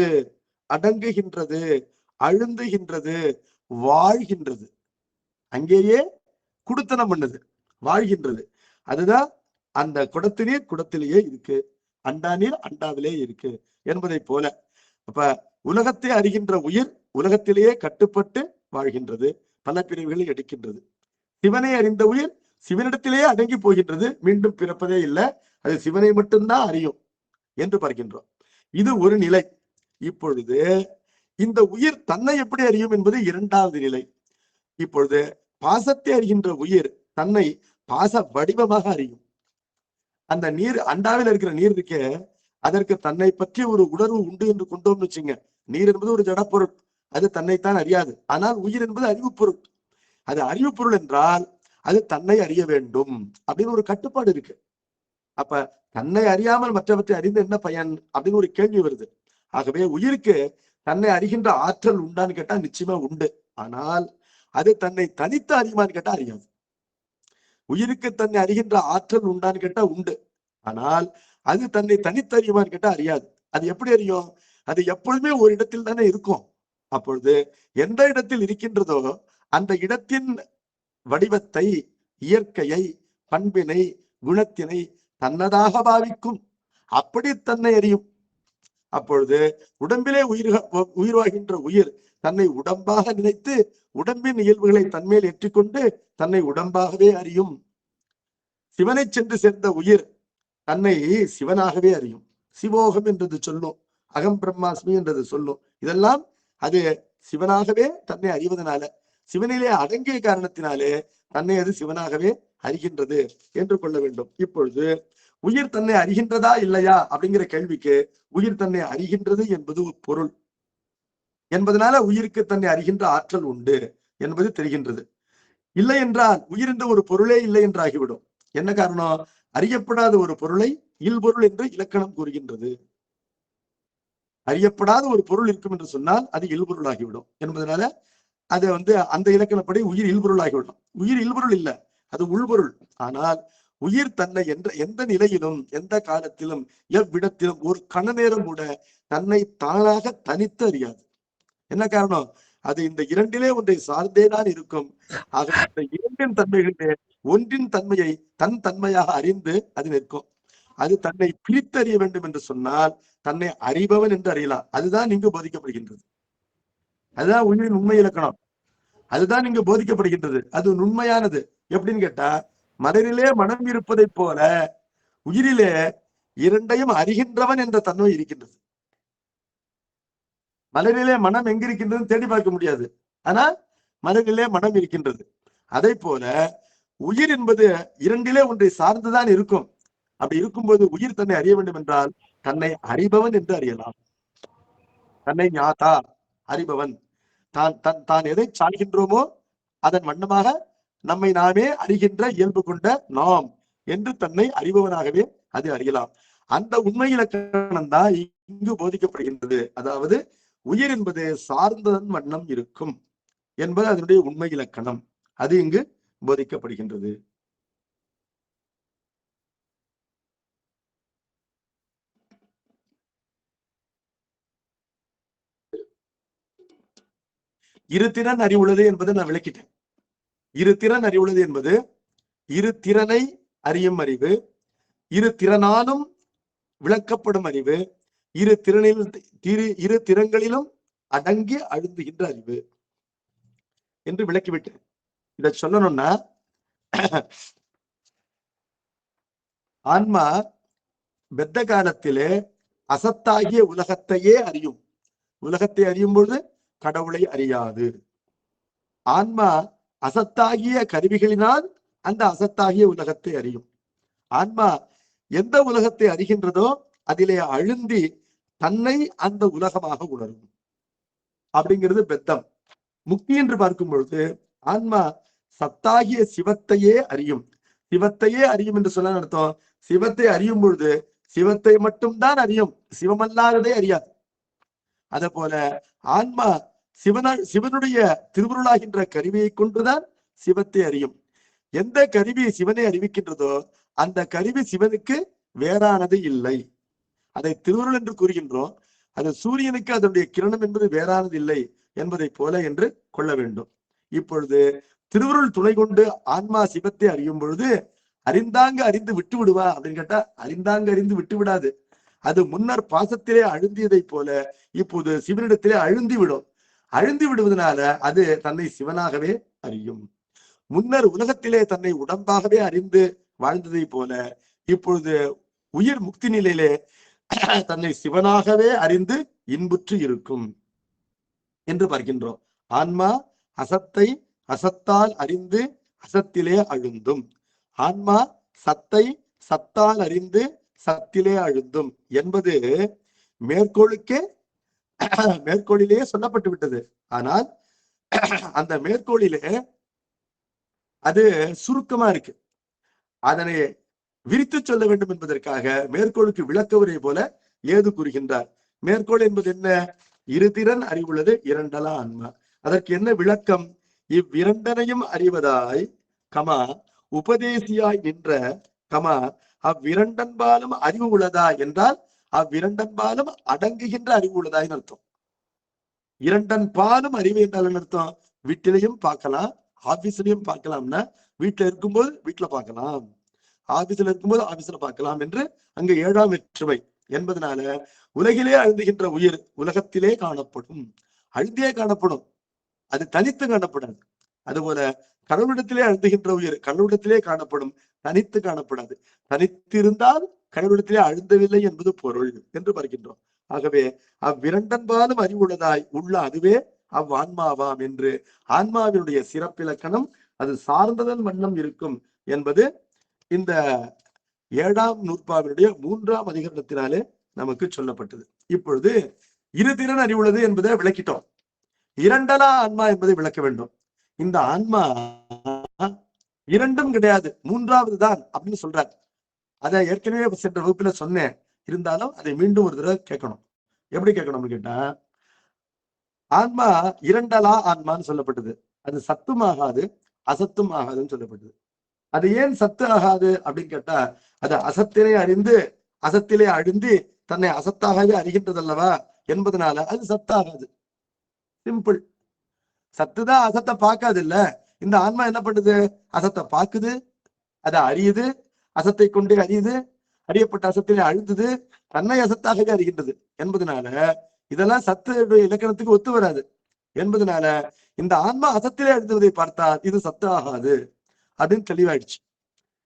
அடங்குகின்றது, அழுந்துகின்றது, வாழ்கின்றது. அங்கேயே குடுத்தனம் பண்ணுது, வாழ்கின்றது. அதுதான் அந்த குடத்து நீர் குடத்திலேயே இருக்கு, அண்டா நீர் அண்டாவிலே இருக்கு என்பதை போல. அப்ப உலகத்தை அறிகின்ற உயிர் உலகத்திலேயே கட்டுப்பட்டு வாழ்கின்றது, பல பிரிவுகளை எடுக்கின்றது. சிவனை அறிந்த உயிர் சிவனிடத்திலேயே அடங்கி போகின்றது, மீண்டும் பிறப்பதே இல்லை, அது சிவனை மட்டும்தான் அறியும் என்று பார்க்கின்றோம். இது ஒரு நிலை. இப்பொழுது இந்த உயிர் தன்னை எப்படி அறியும் என்பது இரண்டாவது நிலை. இப்பொழுது பாசத்தை அறிகின்ற உயிர் தன்னை பாச வடிவமாக அறியும். அந்த நீர் அண்டாவில் இருக்கிற நீர் இருக்கே, அதற்கு தன்னை பற்றிய ஒரு உணர்வு உண்டு என்று கொண்டோம்னு வச்சுங்க. நீர் என்பது ஒரு ஜடப்பொருள், அது தன்னைத்தான் அறியாது. ஆனால் உயிர் என்பது அறிவு பொருள். அது அறிவு பொருள் என்றால் அது தன்னை அறிய வேண்டும் அப்படின்னு ஒரு கட்டுப்பாடு இருக்கு. அப்ப தன்னை அறியாமல் மற்றவற்றை அறிந்து என்ன பயன் அப்படின்னு ஒரு கேள்வி வருது. ஆகவே உயிருக்கு தன்னை அறிகின்ற ஆற்றல் உண்டான்னு கேட்டா நிச்சயமா உண்டு. ஆனால் அது தன்னை தனித்து அறியுமான்னு கேட்டா அறியாது. உயிருக்கு தன்னை அறிகின்ற ஆற்றல் உண்டான்னு கேட்டா உண்டு. ஆனால் அது தன்னை தனித்து அறியுமான்னு கேட்டா அறியாது. அது எப்படி அறியும்? அது எப்பொழுதுமே ஒரு இடத்தில் தானே இருக்கும். அப்பொழுது எந்த இடத்தில் இருக்கின்றதோ அந்த இடத்தின் வடிவத்தை, இயற்கையை, பண்பினை, குணத்தினை தன்னதாக பாவிக்கும். அப்படி தன்னை அறியும். அப்பொழுது உடம்பிலே உயிர்வாகின்ற உயிர் தன்னை உடம்பாக நினைத்து உடம்பின் இயல்புகளை தன்மேல் ஏற்றிக்கொண்டு தன்னை உடம்பாகவே அறியும். சிவனை சென்று சேர்ந்த உயிர் தன்னை சிவனாகவே அறியும். சிவோகம் என்றது சொல்லும், அகம் பிரம்மாஸ்மி என்றது சொல்லும். இதெல்லாம் அது சிவனாகவே தன்னை அறிவதனால, சிவனிலே அடங்கிய காரணத்தினாலே தன்னை அது சிவனாகவே அறிகின்றது என்று கொள்ள வேண்டும். இப்பொழுது உயிர் தன்னை அறிகின்றதா இல்லையா அப்படிங்கிற கேள்விக்கு உயிர் தன்னை அறிகின்றது என்பது ஒரு பொருள் என்பதனால உயிருக்கு தன்னை அறிகின்ற ஆற்றல் உண்டு என்பது தெரிகின்றது. இல்லை என்றால் உயிர் என்ற ஒரு பொருளே இல்லை என்று ஆகிவிடும். என்ன காரணம்? அறியப்படாத ஒரு பொருளை இல்பொருள் என்று இலக்கணம் கூறுகின்றது. அறியப்படாத ஒரு பொருள் இருக்கும் என்று சொன்னால் அது இல்பொருள் ஆகிவிடும் என்பதனால அது அந்த இலக்கணப்படி உயிர் இல்பொருள் ஆகிவிடும். உயிர் இல்பொருள் இல்லை, அது உள்பொருள். ஆனால் உயிர் தன்னை எந்த நிலையிலும் எந்த காலத்திலும் எவ்விடத்திலும் ஒரு கண நேரம் கூட தன்னை தானாக தனித்து அறியாது. என்ன காரணம்? அது இந்த இரண்டிலே ஒன்றை சார்ந்தேதான் இருக்கும். ஆக இந்த இரண்டின் தன்மைகளிலே ஒன்றின் தன்மையை தன் தன்மையாக அறிந்து அது நிற்கும். அது தன்னை பிரித்தறிய வேண்டும் என்று சொன்னால் தன்னை அறிபவன் என்று அறியலாம். அதுதான் இங்கு போதிக்கப்படுகின்றது. அதுதான் உயிரின் உண்மை இலக்கணம். அதுதான் இங்கு போதிக்கப்படுகின்றது. அது உண்மையானது. எப்படின்னு கேட்டா, மலரிலே மனம் இருப்பதை போல உயிரிலே இரண்டையும் அறிகின்றவன் என்ற தன்மை இருக்கின்றது. மலரிலே மனம் எங்க இருக்கின்றது தேடி பார்க்க முடியாது, ஆனா மலரிலே மனம் இருக்கின்றது. அதை போல உயிர் என்பது இரண்டிலே ஒன்றை சார்ந்துதான் இருக்கும். அப்படி இருக்கும்போது உயிர் தன்னை அறிய வேண்டும் என்றால் தன்னை அறிபவன் என்று அறியலாம். தன்னை ஞாதா, அறிபவன். தான் எதை சாய்கின்றோமோ அதன் வண்ணமாக நம்மை நாமே அறிகின்ற இயல்பு கொண்ட நாம் என்று தன்னை அறிபவனாகவே அது அறியலாம். அந்த உண்மை இலக்கணம் தான் இங்கு போதிக்கப்படுகின்றது. அதாவது உயிர் என்பது சார்ந்ததன் வண்ணம் இருக்கும் என்பது அதனுடைய உண்மை இலக்கணம். அது இங்கு போதிக்கப்படுகின்றது. இரு திறன் அறிவுள்ளது என்பதை நான் விளக்கிட்டேன். இரு திறன் அறிவுள்ளது என்பது இரு திறனை அறியும் அறிவு, இரு திறனாலும் விளக்கப்படும் அறிவு, இரு திறங்களிலும் அடங்கி அழுந்துகின்ற அறிவு என்று விளக்கிவிட்டு இதை சொல்லணும்னா, ஆன்மா பெத்த காலத்திலே அசத்தாகிய உலகத்தையே அறியும். உலகத்தை அறியும் பொழுது கடவுளை அறியாது. ஆன்மா அசத்தாகிய கருவிகளினால் அந்த அசத்தாகிய உலகத்தை அறியும். ஆன்மா எந்த உலகத்தை அறிகின்றதோ அதிலே அழுந்தி தன்னை அந்த உலகமாக உணரும். அப்படிங்கிறது பெத்தம். முக்தி என்று பார்க்கும் பொழுது ஆன்மா சத்தாகிய சிவத்தையே அறியும். சிவத்தையே அறியும் என்று சொல்ல அர்த்தம், சிவத்தை அறியும் பொழுது சிவத்தை மட்டும்தான் அறியும், சிவமல்லாததை அறியாது. அதே போல ஆன்மா சிவனுடைய திருவுருளாகின்ற கருவியை கொண்டுதான் சிவத்தை அறியும். எந்த கருவி சிவனை அறிவிக்கின்றதோ அந்த கருவி சிவனுக்கு வேறானது இல்லை. அதை திருவுருள் என்று கூறுகின்றோம். அது சூரியனுக்கு அதனுடைய கிரணம் என்பது வேறானது இல்லை என்பதை போல என்று கொள்ள வேண்டும். இப்பொழுது திருவுருள் துணை கொண்டு ஆன்மா சிவத்தை அறியும் பொழுது அறிந்தாங்க அறிந்து விட்டு விடுவா அப்படின்னு கேட்டா அறிந்தாங்க அறிந்து விட்டு விடாது. அது முன்னர் பாசத்திலே அழுந்தியதை போல இப்போது சிவனிடத்திலே அழுந்தி விடும். அழுந்தி விடுவதனால அது தன்னை சிவனாகவே அறியும். முன்னர் உலகத்திலே தன்னை உடம்பாகவே அறிந்து வாழ்ந்ததை போல இப்பொழுது உயிர் முக்தி நிலையிலே தன்னை சிவனாகவே அறிந்து இன்புற்று இருக்கும் என்று பார்க்கின்றோம். ஆன்மா அசத்தை அசத்தால் அறிந்து அசத்திலே அழுந்தும், ஆன்மா சத்தை சத்தால் அறிந்து சத்திலே அழுந்தும் என்பது மேற்கோளுக்கே மேற்கோளிலேயே சொல்லப்பட்டு விட்டது. ஆனால் அந்த மேற்கோளிலே அது சுருக்கமா இருக்கு. அதனை விரித்து சொல்ல வேண்டும் என்பதற்காக மேற்கோளுக்கு விளக்க உரை போல ஏது கூறுகின்றார். மேற்கோள் என்பது என்ன? இருதிறன் அறிவுள்ளது இரண்டலா ஆன்மா. அதற்கு என்ன விளக்கம்? இவ்விரண்டனையும் அறிவதாய் கமா உபதேசியாய் நின்ற கமா அவ்விரண்டன்பாலும் அறிவு உள்ளதா என்றால் அவ்விரண்டன்பாலும் அடங்குகின்ற அறிவு உள்ளதாய் அர்த்தம். இரண்டன் பாலும் அறிவு என்றால் அர்த்தம் வீட்டிலையும் பார்க்கலாம், ஆபீஸ்லயும் பார்க்கலாம்னா வீட்டுல இருக்கும்போது வீட்டுல பார்க்கலாம், ஆபீஸ்ல இருக்கும்போது ஆபீஸ்ல பார்க்கலாம் என்று அங்கு 7ஆம் வேற்றுமை என்பதனால உலகிலே அழுந்துகின்ற உயிர் உலகத்திலே காணப்படும், அழுந்தே காணப்படும், அது தனித்து காணப்படாது. அதுபோல கடவுளிடத்திலே அழுந்துகின்ற உயிர் கடவுளிடத்திலே காணப்படும், தனித்து காணப்படாது. தனித்திருந்தால் கடவுளிடத்திலே அழுந்தவில்லை என்பது பொருள் என்று பார்க்கின்றோம். ஆகவே அவ்விரண்டன்பாலும் அறிவுள்ளதாய் உள்ள அதுவே அவ்வான்மாவாம் என்று ஆன்மாவினுடைய சிறப்பிலக்கணம் அது சார்ந்ததன் வண்ணம் இருக்கும் என்பது இந்த 7ஆம் நூற்பாவினுடைய 3ஆம் அதிகரணத்தினாலே நமக்கு சொல்லப்பட்டது. இப்பொழுது இருதிறன் அறிவுள்ளது என்பதை விளக்கிட்டோம். இரண்டலா ஆன்மா என்பதை விளக்க வேண்டும். இந்த ஆன்மா இரண்டும் கிடையாது, மூன்றாவது தான் அப்படின்னு சொல்றார். அதை ஏற்கனவே சென்ற வகுப்புல சொன்னேன், இருந்தாலும் அதை மீண்டும் ஒரு தடவை கேட்கணும். எப்படி கேட்கணும்னு கேட்டா, ஆன்மா இரண்டலா ஆன்மான்னு சொல்லப்பட்டது. அது சத்தும் ஆகாது அசத்தும் ஆகாதுன்னு சொல்லப்பட்டது. அது ஏன் சத்து ஆகாது அப்படின்னு கேட்டா, அது அசத்திலே அறிந்து அசத்திலே அழிந்து தன்னை அசத்தாகவே அறிகின்றது அல்லவா என்பதனால அது சத்தாகாது. சிம்பிள். சத்துதான் அசத்தை பார்க்காது இல்ல. இந்த ஆன்மா என்ன பண்ணுது? அசத்தை பார்க்குது, அதை அறியுது, அசத்தை கொண்டே அறியுது, அறியப்பட்ட அசத்திலே அழுந்தது, தன்னை அசத்தாகவே அறிகின்றது என்பதனால இதெல்லாம் சத்து இலக்கணத்துக்கு ஒத்து வராது என்பதனால இந்த ஆன்மா அசத்திலே அழுந்துவதை பார்த்தால் இது சத்து ஆகாது அப்படின்னு தெளிவாயிடுச்சு.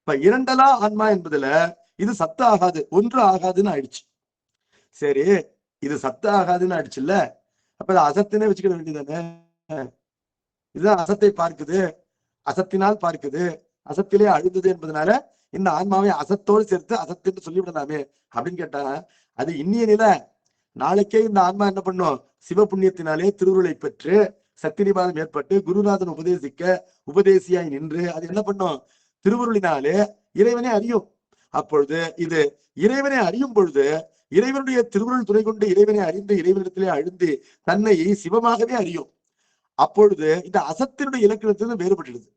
இப்ப இரண்டலா ஆன்மா என்பதுல இது சத்து ஆகாது, ஒன்று ஆகாதுன்னு ஆயிடுச்சு. சரி, இது சத்து ஆகாதுன்னு ஆயிடுச்சு இல்ல, அப்ப அசத்தினே வச்சுக்கிட வேண்டியதானே. இதுதான் அசத்தை பார்க்குது, அசத்தினால் பார்க்குது, அசத்திலே அழுந்தது என்பதனால இந்த ஆன்மாவை அசத்தோடு சேர்த்து அசத்துன்னு சொல்லிவிடலாமே அப்படின்னு கேட்டா, அது இன்னிய நிலை. நாளைக்கே இந்த ஆன்மா என்ன பண்ணும்? சிவ புண்ணியத்தினாலே திருவுருளை பெற்று சத்திரிபாதம் ஏற்பட்டு குருநாதன் உபதேசிக்க உபதேசியாய் நின்று அது என்ன பண்ணும்? திருவுருளினாலே இறைவனை அறியும். அப்பொழுது இது இறைவனை அறியும் பொழுது இறைவனுடைய திருவுருள் துணை கொண்டு இறைவனை அறிந்து இறைவனிடத்திலே அழுந்து தன்னை சிவமாகவே அறியும். அப்பொழுது இந்த அசத்தினுடைய இலக்கணத்திலிருந்து வேறுபட்டுடுது.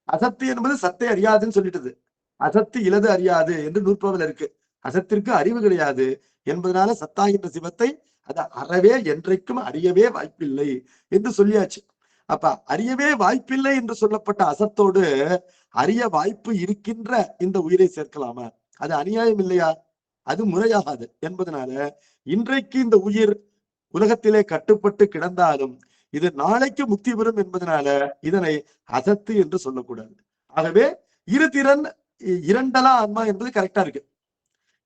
அசத்து என்பது சத்தை அறியாதுன்னு சொல்லிட்டது. அசத்து இலது அறியாது என்று நூற்பாவில் இருக்கு. அசத்திற்கு அறிவு கிடையாது என்பதனால சத்தாகின்ற சிவத்தை அதை அறவே என்றைக்கும் அறியவே வாய்ப்பில்லை என்று சொல்லியாச்சு. அப்ப அறியவே வாய்ப்பில்லை என்று சொல்லப்பட்ட அசத்தோடு அறிய வாய்ப்பு இருக்கின்ற இந்த உயிரை சேர்க்கலாமா? அது அநியாயம் இல்லையா? அது முறையாகாது என்பதனால இன்றைக்கு இந்த உயிர் உலகத்திலே கட்டுப்பட்டு கிடந்தாலும் இது நாளைக்கு முக்தி பெறும் என்பதனால இதனை அசத்து என்று சொல்லக்கூடாது. ஆகவே இருதிறன் இரண்டலா ஆன்மா என்பது கரெக்டா இருக்கு.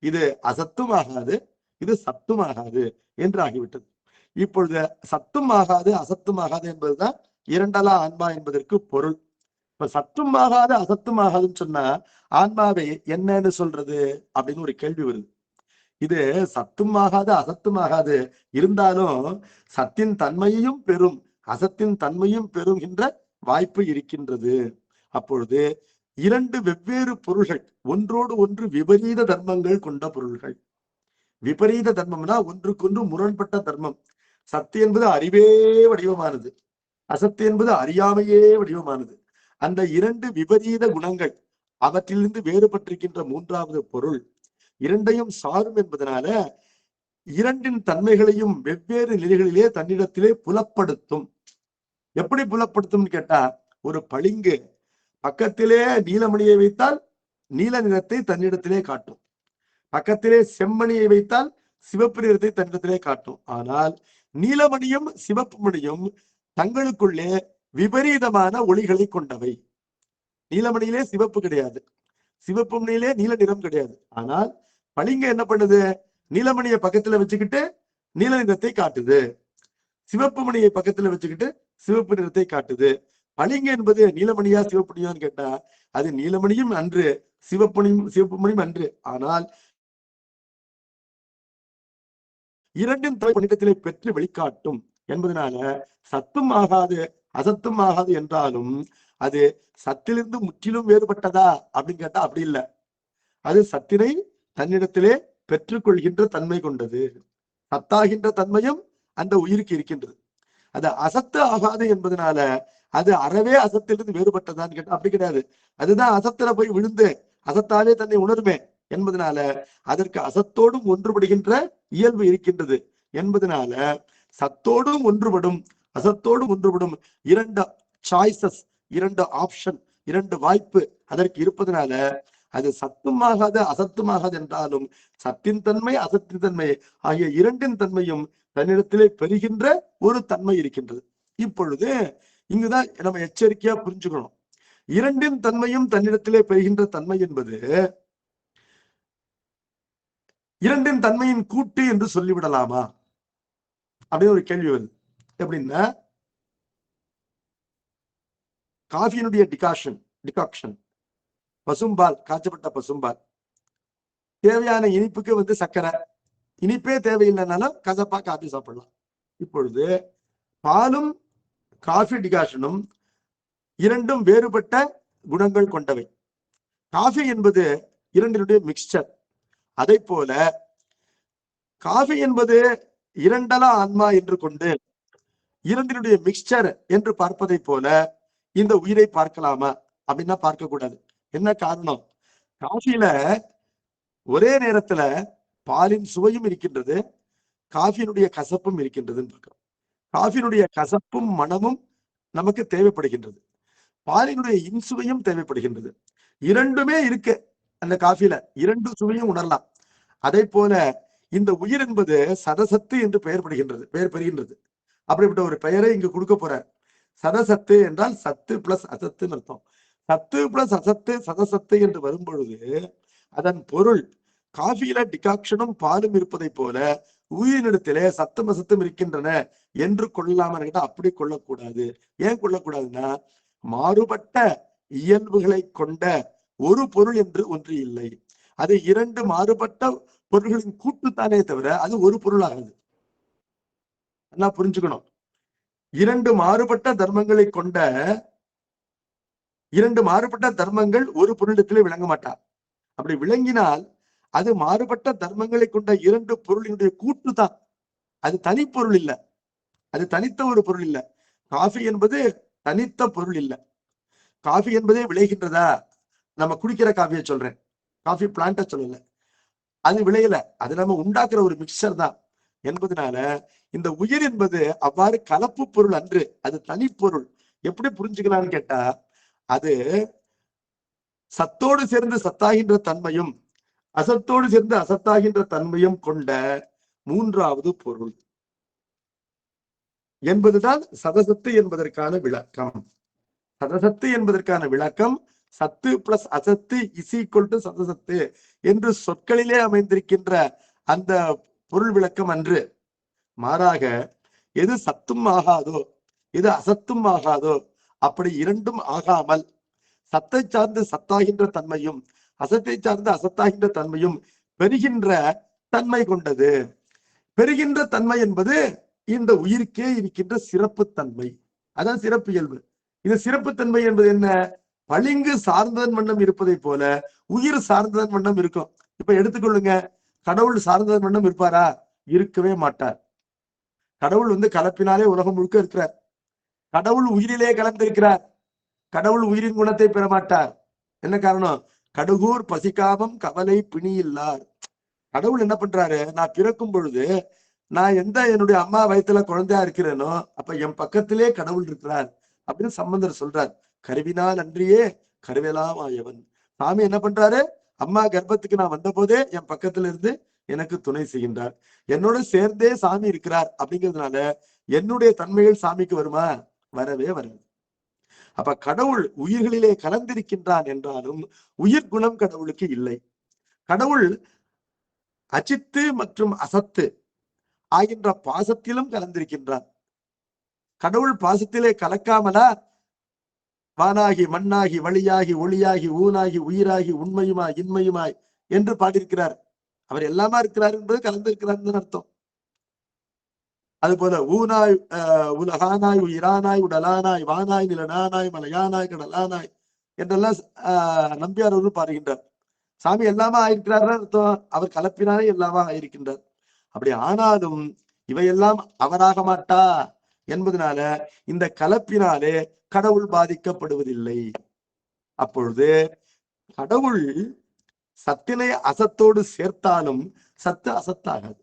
இது அசத்தும் ஆகாது, இது சத்தும் ஆகாது என்று ஆகிவிட்டது. இப்பொழுது சத்தும் ஆகாது அசத்தும் ஆகாது என்பதுதான் இரண்டலா ஆன்மா என்பதற்கு பொருள். இப்ப சத்தும் ஆகாது அசத்தும் ஆகாதுன்னு சொன்னா ஆன்மாவை என்னன்னு சொல்றது அப்படின்னு ஒரு கேள்வி வருது. இது சத்தும் ஆகாது அசத்தும் ஆகாது இருந்தாலும் சத்தின் தன்மையையும் பெறும் அசத்தின் தன்மையும் பெறுகின்ற வாய்ப்பு இருக்கின்றது. அப்பொழுது இரண்டு வெவ்வேறு பொருள்கள், ஒன்றோடு ஒன்று விபரீத தர்மங்கள் கொண்ட பொருள்கள். விபரீத தர்மம்னா ஒன்றுக்கொன்று முரண்பட்ட தர்மம். சத்து என்பது அறிவே வடிவமானது, அசத்து என்பது அறியாமையே வடிவமானது. அந்த இரண்டு விபரீத குணங்கள், அவற்றிலிருந்து வேறுபட்டிருக்கின்ற மூன்றாவது பொருள் இரண்டையும் சாரும் என்பதனால இரண்டின் தன்மைகளையும் வெவ்வேறு நிலைகளிலே தன்னிடத்திலே புலப்படுத்தும். எப்படி புலப்படுத்தும்னு கேட்டா, ஒரு பளிங்கு பக்கத்திலே நீலமணியை வைத்தால் நீல நிறத்தை தன்னிடத்திலே காட்டும், பக்கத்திலே செம்மணியை வைத்தால் சிவப்பு நிறத்தை தன்னிடத்திலே காட்டும். ஆனால் நீலமணியும் சிவப்பு மணியும் தங்களுக்குள்ளே விபரீதமான ஒளிகளை கொண்டவை. நீலமணியிலே சிவப்பு கிடையாது, சிவப்பு மணியிலே நீல நிறம் கிடையாது. ஆனால் பளிங்கு என்ன பண்ணுது? நீலமணியை பக்கத்துல வச்சுக்கிட்டு நீல நிறத்தை காட்டுது, சிவப்பு மணியை பக்கத்துல வச்சுக்கிட்டு சிவப்பு நிறத்தை காட்டுது. பளிங்கு என்பது நீலமணியா சிவப்பணியான்னு கேட்டா அது நீலமணியும் அன்று, சிவப்பு மணியும் அன்று. ஆனால் இரண்டின் புனிதத்திலே பெற்று வெளிக்காட்டும் என்பதனால சத்தும் ஆகாது அசத்தும் ஆகாது என்றாலும் அது சத்திலிருந்து முற்றிலும் வேறுபட்டதா அப்படின்னு கேட்டா அப்படி இல்லை. அது சத்தினை தன்னிடத்திலே பெற்றுக்கொள்கின்ற தன்மை கொண்டது. சத்தாகின்ற தன்மையும் அந்த உயிருக்கு இருக்கின்றது. அது அசத்து ஆகாது என்பதனால அது அறவே அசத்திலிருந்து வேறுபட்டதான்னு கேட்டா அப்படி கிடையாது. அதுதான் அசத்துல போய் விழுந்து அசத்தாலே தன்னை உணர்மே என்பதனால அதற்கு அசத்தோடும் ஒன்றுபடுகின்ற இயல்பு இருக்கின்றது என்பதனால சத்தோடும் ஒன்றுபடும் அசத்தோடும் ஒன்றுபடும் இரண்டு சாய்ஸஸ், இரண்டு ஆப்ஷன், இரண்டு வாய்ப்பு அதற்கு இருப்பதனால அது சத்துமாகாது அசத்துமாகாது என்றாலும் சத்தின் தன்மை அசத்தின் தன்மை ஆகிய இரண்டின் தன்மையும் தன்னிடத்திலே பெறுகின்ற ஒரு தன்மை இருக்கின்றது. இப்பொழுது இங்குதான் நம்ம எச்சரிக்கையா புரிஞ்சுக்கணும். இரண்டின் தன்மையும் தன்னிடத்திலே பெறுகின்ற தன்மை என்பது இரண்டின் தன்மையின் கூட்டு என்று சொல்லிவிடலாமா அப்படின்னு ஒரு கேள்வி வருது. எப்படின்னா காஃபியினுடைய டிகாக்ஷன் பசும்பால், காய்ச்சப்பட்ட பசும்பால், தேவையான இனிப்புக்கு சர்க்கரை, இனிப்பே தேவையில்லைனாலும் கசப்பா காஃபி சாப்பிடலாம். இப்பொழுது பாலும் காஃபி டிகாஷனும் இரண்டும் வேறுபட்ட குணங்கள் கொண்டவை. காஃபி என்பது இரண்டினுடைய மிக்சர். அதை போல காஃபி என்பது இரண்டலா ஆன்மா என்று கொண்டு இரண்டினுடைய மிக்சர் என்று பார்ப்பதை போல இந்த உயிரை பார்க்கலாமா அப்படின்னா பார்க்க கூடாது. என்ன காரணம்? காஃபில ஒரே நேரத்துல பாலின் சுவையும் இருக்கின்றது, காஃபியினுடைய கசப்பும் இருக்கின்றதுன்னு பார்க்கிறோம். காஃபியினுடைய கசப்பும் மனமும் நமக்கு தேவைப்படுகின்றது, பாலினுடைய இன்சுவையும் தேவைப்படுகின்றது. இரண்டுமே இருக்கு அந்த காஃபில, இரண்டு சுவையும் உணரலாம். அதே போல இந்த உயிர் என்பது சதசத்து என்று பெயர் பெறுகின்றது. அப்படிப்பட்ட ஒரு பெயரை இங்கு கொடுக்க போறார். சதசத்து என்றால் சத்து பிளஸ் அசத்துன்னு அர்த்தம். சத்து பிளஸ் அசத்து சதசத்து என்று வரும்பொழுது அதன் பொருள் காஃபியில டிகாக்ஷனும் பாலும் இருப்பதை போல உயிரினத்திலே சத்தும் அசத்தும் இருக்கின்றன என்று கொள்ளலாமா கேட்டா அப்படி கொள்ளக்கூடாது. ஏன் கொள்ளக்கூடாதுன்னா மாறுபட்ட இயல்புகளை கொண்ட ஒரு பொருள் என்று ஒன்று இல்லை. அது இரண்டு மாறுபட்ட பொருள்களின் கூட்டுத்தானே தவிர அது ஒரு பொருள் ஆகுது. என்ன புரிஞ்சுக்கணும்? இரண்டு மாறுபட்ட தர்மங்கள் ஒரு பொருளிடத்திலே விளங்க மாட்டார். அப்படி விளங்கினால் அது மாறுபட்ட தர்மங்களை கொண்ட இரண்டு பொருளினுடைய கூட்டு தான். அது தனிப்பொருள் இல்லை, அது தனித்த ஒரு பொருள் இல்லை. காஃபி என்பது தனித்த பொருள் இல்லை. காஃபி என்பதே விளைகின்றதா? நம்ம குடிக்கிற காஃபியை சொல்றேன், காஃபி பிளான்ட சொல்லல. அது விளையல, அது நம்ம உண்டாக்குற ஒரு மிக்சர் தான் என்பதனால இந்த உயிர் என்பது அவ்வாறு கலப்பு பொருள் அன்று, அது தனிப்பொருள். எப்படி புரிஞ்சுக்கலாம்னு கேட்டா அது சத்தோடு சேர்ந்து சத்தாகின்ற தன்மையும் அசத்தோடு சேர்ந்து அசத்தாகின்ற தன்மையும் கொண்ட மூன்றாவது பொருள் என்பதுதான் சதசத்து என்பதற்கான விளக்கம். சதசத்து என்பதற்கான விளக்கம் சத்து பிளஸ் அசத்து இஸ் ஈக்குவல் டு சதசத்து என்று சொற்களிலே அமைந்திருக்கின்ற அந்த பொருள் விளக்கம் அன்று. மாறாக எது சத்தும் ஆகாதோ எது அசத்தும் ஆகாதோ அப்படி இரண்டும் ஆகாமல் சத்தை சார்ந்து சத்தாகின்ற தன்மையும் அசத்தை சார்ந்து அசத்தாகின்ற தன்மையும் பெறுகின்ற தன்மை கொண்டது. பெறுகின்ற தன்மை என்பது இந்த உயிருக்கே இருக்கின்ற சிறப்பு தன்மை, அதான் சிறப்பு இயல்பு. இது சிறப்பு தன்மை என்பது என்ன? பளிங்கு சார்ந்ததன் வண்ணம் இருப்பதை போல உயிர் சார்ந்ததன் வண்ணம் இருக்கும். இப்ப எடுத்துக்கொள்ளுங்க, கடவுள் சார்ந்ததன் வண்ணம் இருப்பாரா? இருக்கவே மாட்டார். கடவுள் கலப்பினாலே உலகம் முழுக்க இருக்கிறார். கடவுள் உயிரிலே கலந்திருக்கிறார். கடவுள் உயிரின் குணத்தை பெற மாட்டார். என்ன காரணம்? கடுகூர் பசிக்காமம் கவலை பிணி இல்லார். கடவுள் என்ன பண்றாரு? நான் பிறக்கும் பொழுது நான் என்னுடைய அம்மா வயிற்றுல குழந்தையா இருக்கிறேனோ அப்ப என் பக்கத்திலே கடவுள் இருக்கிறார் அப்படின்னு சம்பந்தர் சொல்றார். கருவினால் அன்றியே கருவேலாம் ஆயவன். சாமி என்ன பண்றாரு? அம்மா கர்ப்பத்துக்கு நான் வந்த போதே என் பக்கத்துல இருந்து எனக்கு துணை செய்கின்றார். என்னோட சேர்ந்தே சாமி இருக்கிறார். அப்படிங்கிறதுனால என்னுடைய தன்மைகள் சாமிக்கு வருமா? வரவே வராது. அப்ப கடவுள் உயிர்களிலே கலந்திருக்கின்றான் என்றாலும் உயிர் குணம் கடவுளுக்கு இல்லை. கடவுள் அச்சித்து மற்றும் அசத்து ஆகின்ற பாசத்திலும் கலந்திருக்கின்றான். கடவுள் பாசத்திலே கலக்காமலா வானாகி மண்ணாகி வழியாகி ஒளியாகி ஊனாகி உயிராகி உண்மையுமாய் இன்மையுமாய் என்று பாடியிருக்கிறார். அவர் எல்லாமா இருக்கிறார் என்பது கலந்து இருக்கிறார் அர்த்தம். அது போல ஊனாய் உலகானாய் உயிரானாய் உடலானாய் வானாய் நிலனானாய் மலையானாய் கடலானாய் என்றெல்லாம் நம்பியார் அவர்கள் பாடுகின்றார். சாமி எல்லாமா ஆயிருக்கிறார் அர்த்தம். அவர் கலப்பினாலே எல்லாமா ஆயிருக்கின்றார். அப்படி ஆனாலும் இவையெல்லாம் அவராக மாட்டா என்பதனால இந்த கலப்பினாலே கடவுள் பாதிக்கப்படுவதில்லை. அப்பொழுது கடவுள் சத்தினை அசத்தோடு சேர்த்தாலும் சத்து அசத்தாகாது.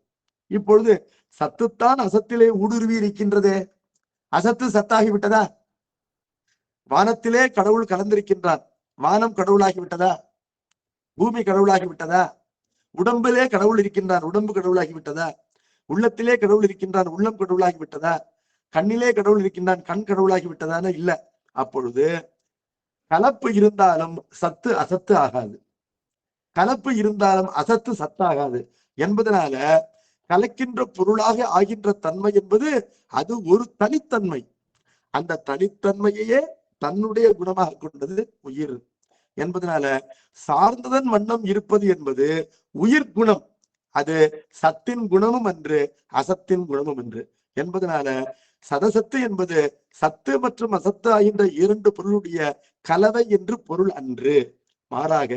இப்பொழுது சத்துத்தான் அசத்திலே ஊடுருவி இருக்கின்றதே, அசத்து சத்தாகி விட்டதா? வானத்திலே கடவுள் கலந்திருக்கின்றான், வானம் கடவுளாகி விட்டதா? பூமி கடவுளாகி விட்டதா? உடம்பிலே கடவுள் இருக்கின்றான், உடம்பு கடவுளாகி விட்டதா? உள்ளத்திலே கடவுள் இருக்கின்றான், உள்ளம் கடவுளாகி விட்டதா? கண்ணிலே கடவுள் இருக்கின்றான், கண் கடவுளாகி விட்டதான? இல்ல. அப்பொழுது கலப்பு இருந்தாலும் சத்து அசத்து ஆகாது, கலப்பு இருந்தாலும் அசத்து சத்தாகாது என்பதனால கலக்கின்ற பொருளாக ஆகின்ற தன்மை என்பது அது ஒரு தனித்தன்மை. அந்த தனித்தன்மையே தன்னுடைய குணமாக கொண்டது உயிர் என்பதனால சார்ந்ததன் வண்ணம் இருப்பது என்பது உயிர் குணம். அது சத்தின் குணமும் அன்று, அசத்தின் குணமும் அன்று என்பதனால சதசத்து என்பது சத்து மற்றும் அசத்து ஆகின்ற இரண்டு பொருளுடைய கலவை என்று பொருள் அன்று. மாறாக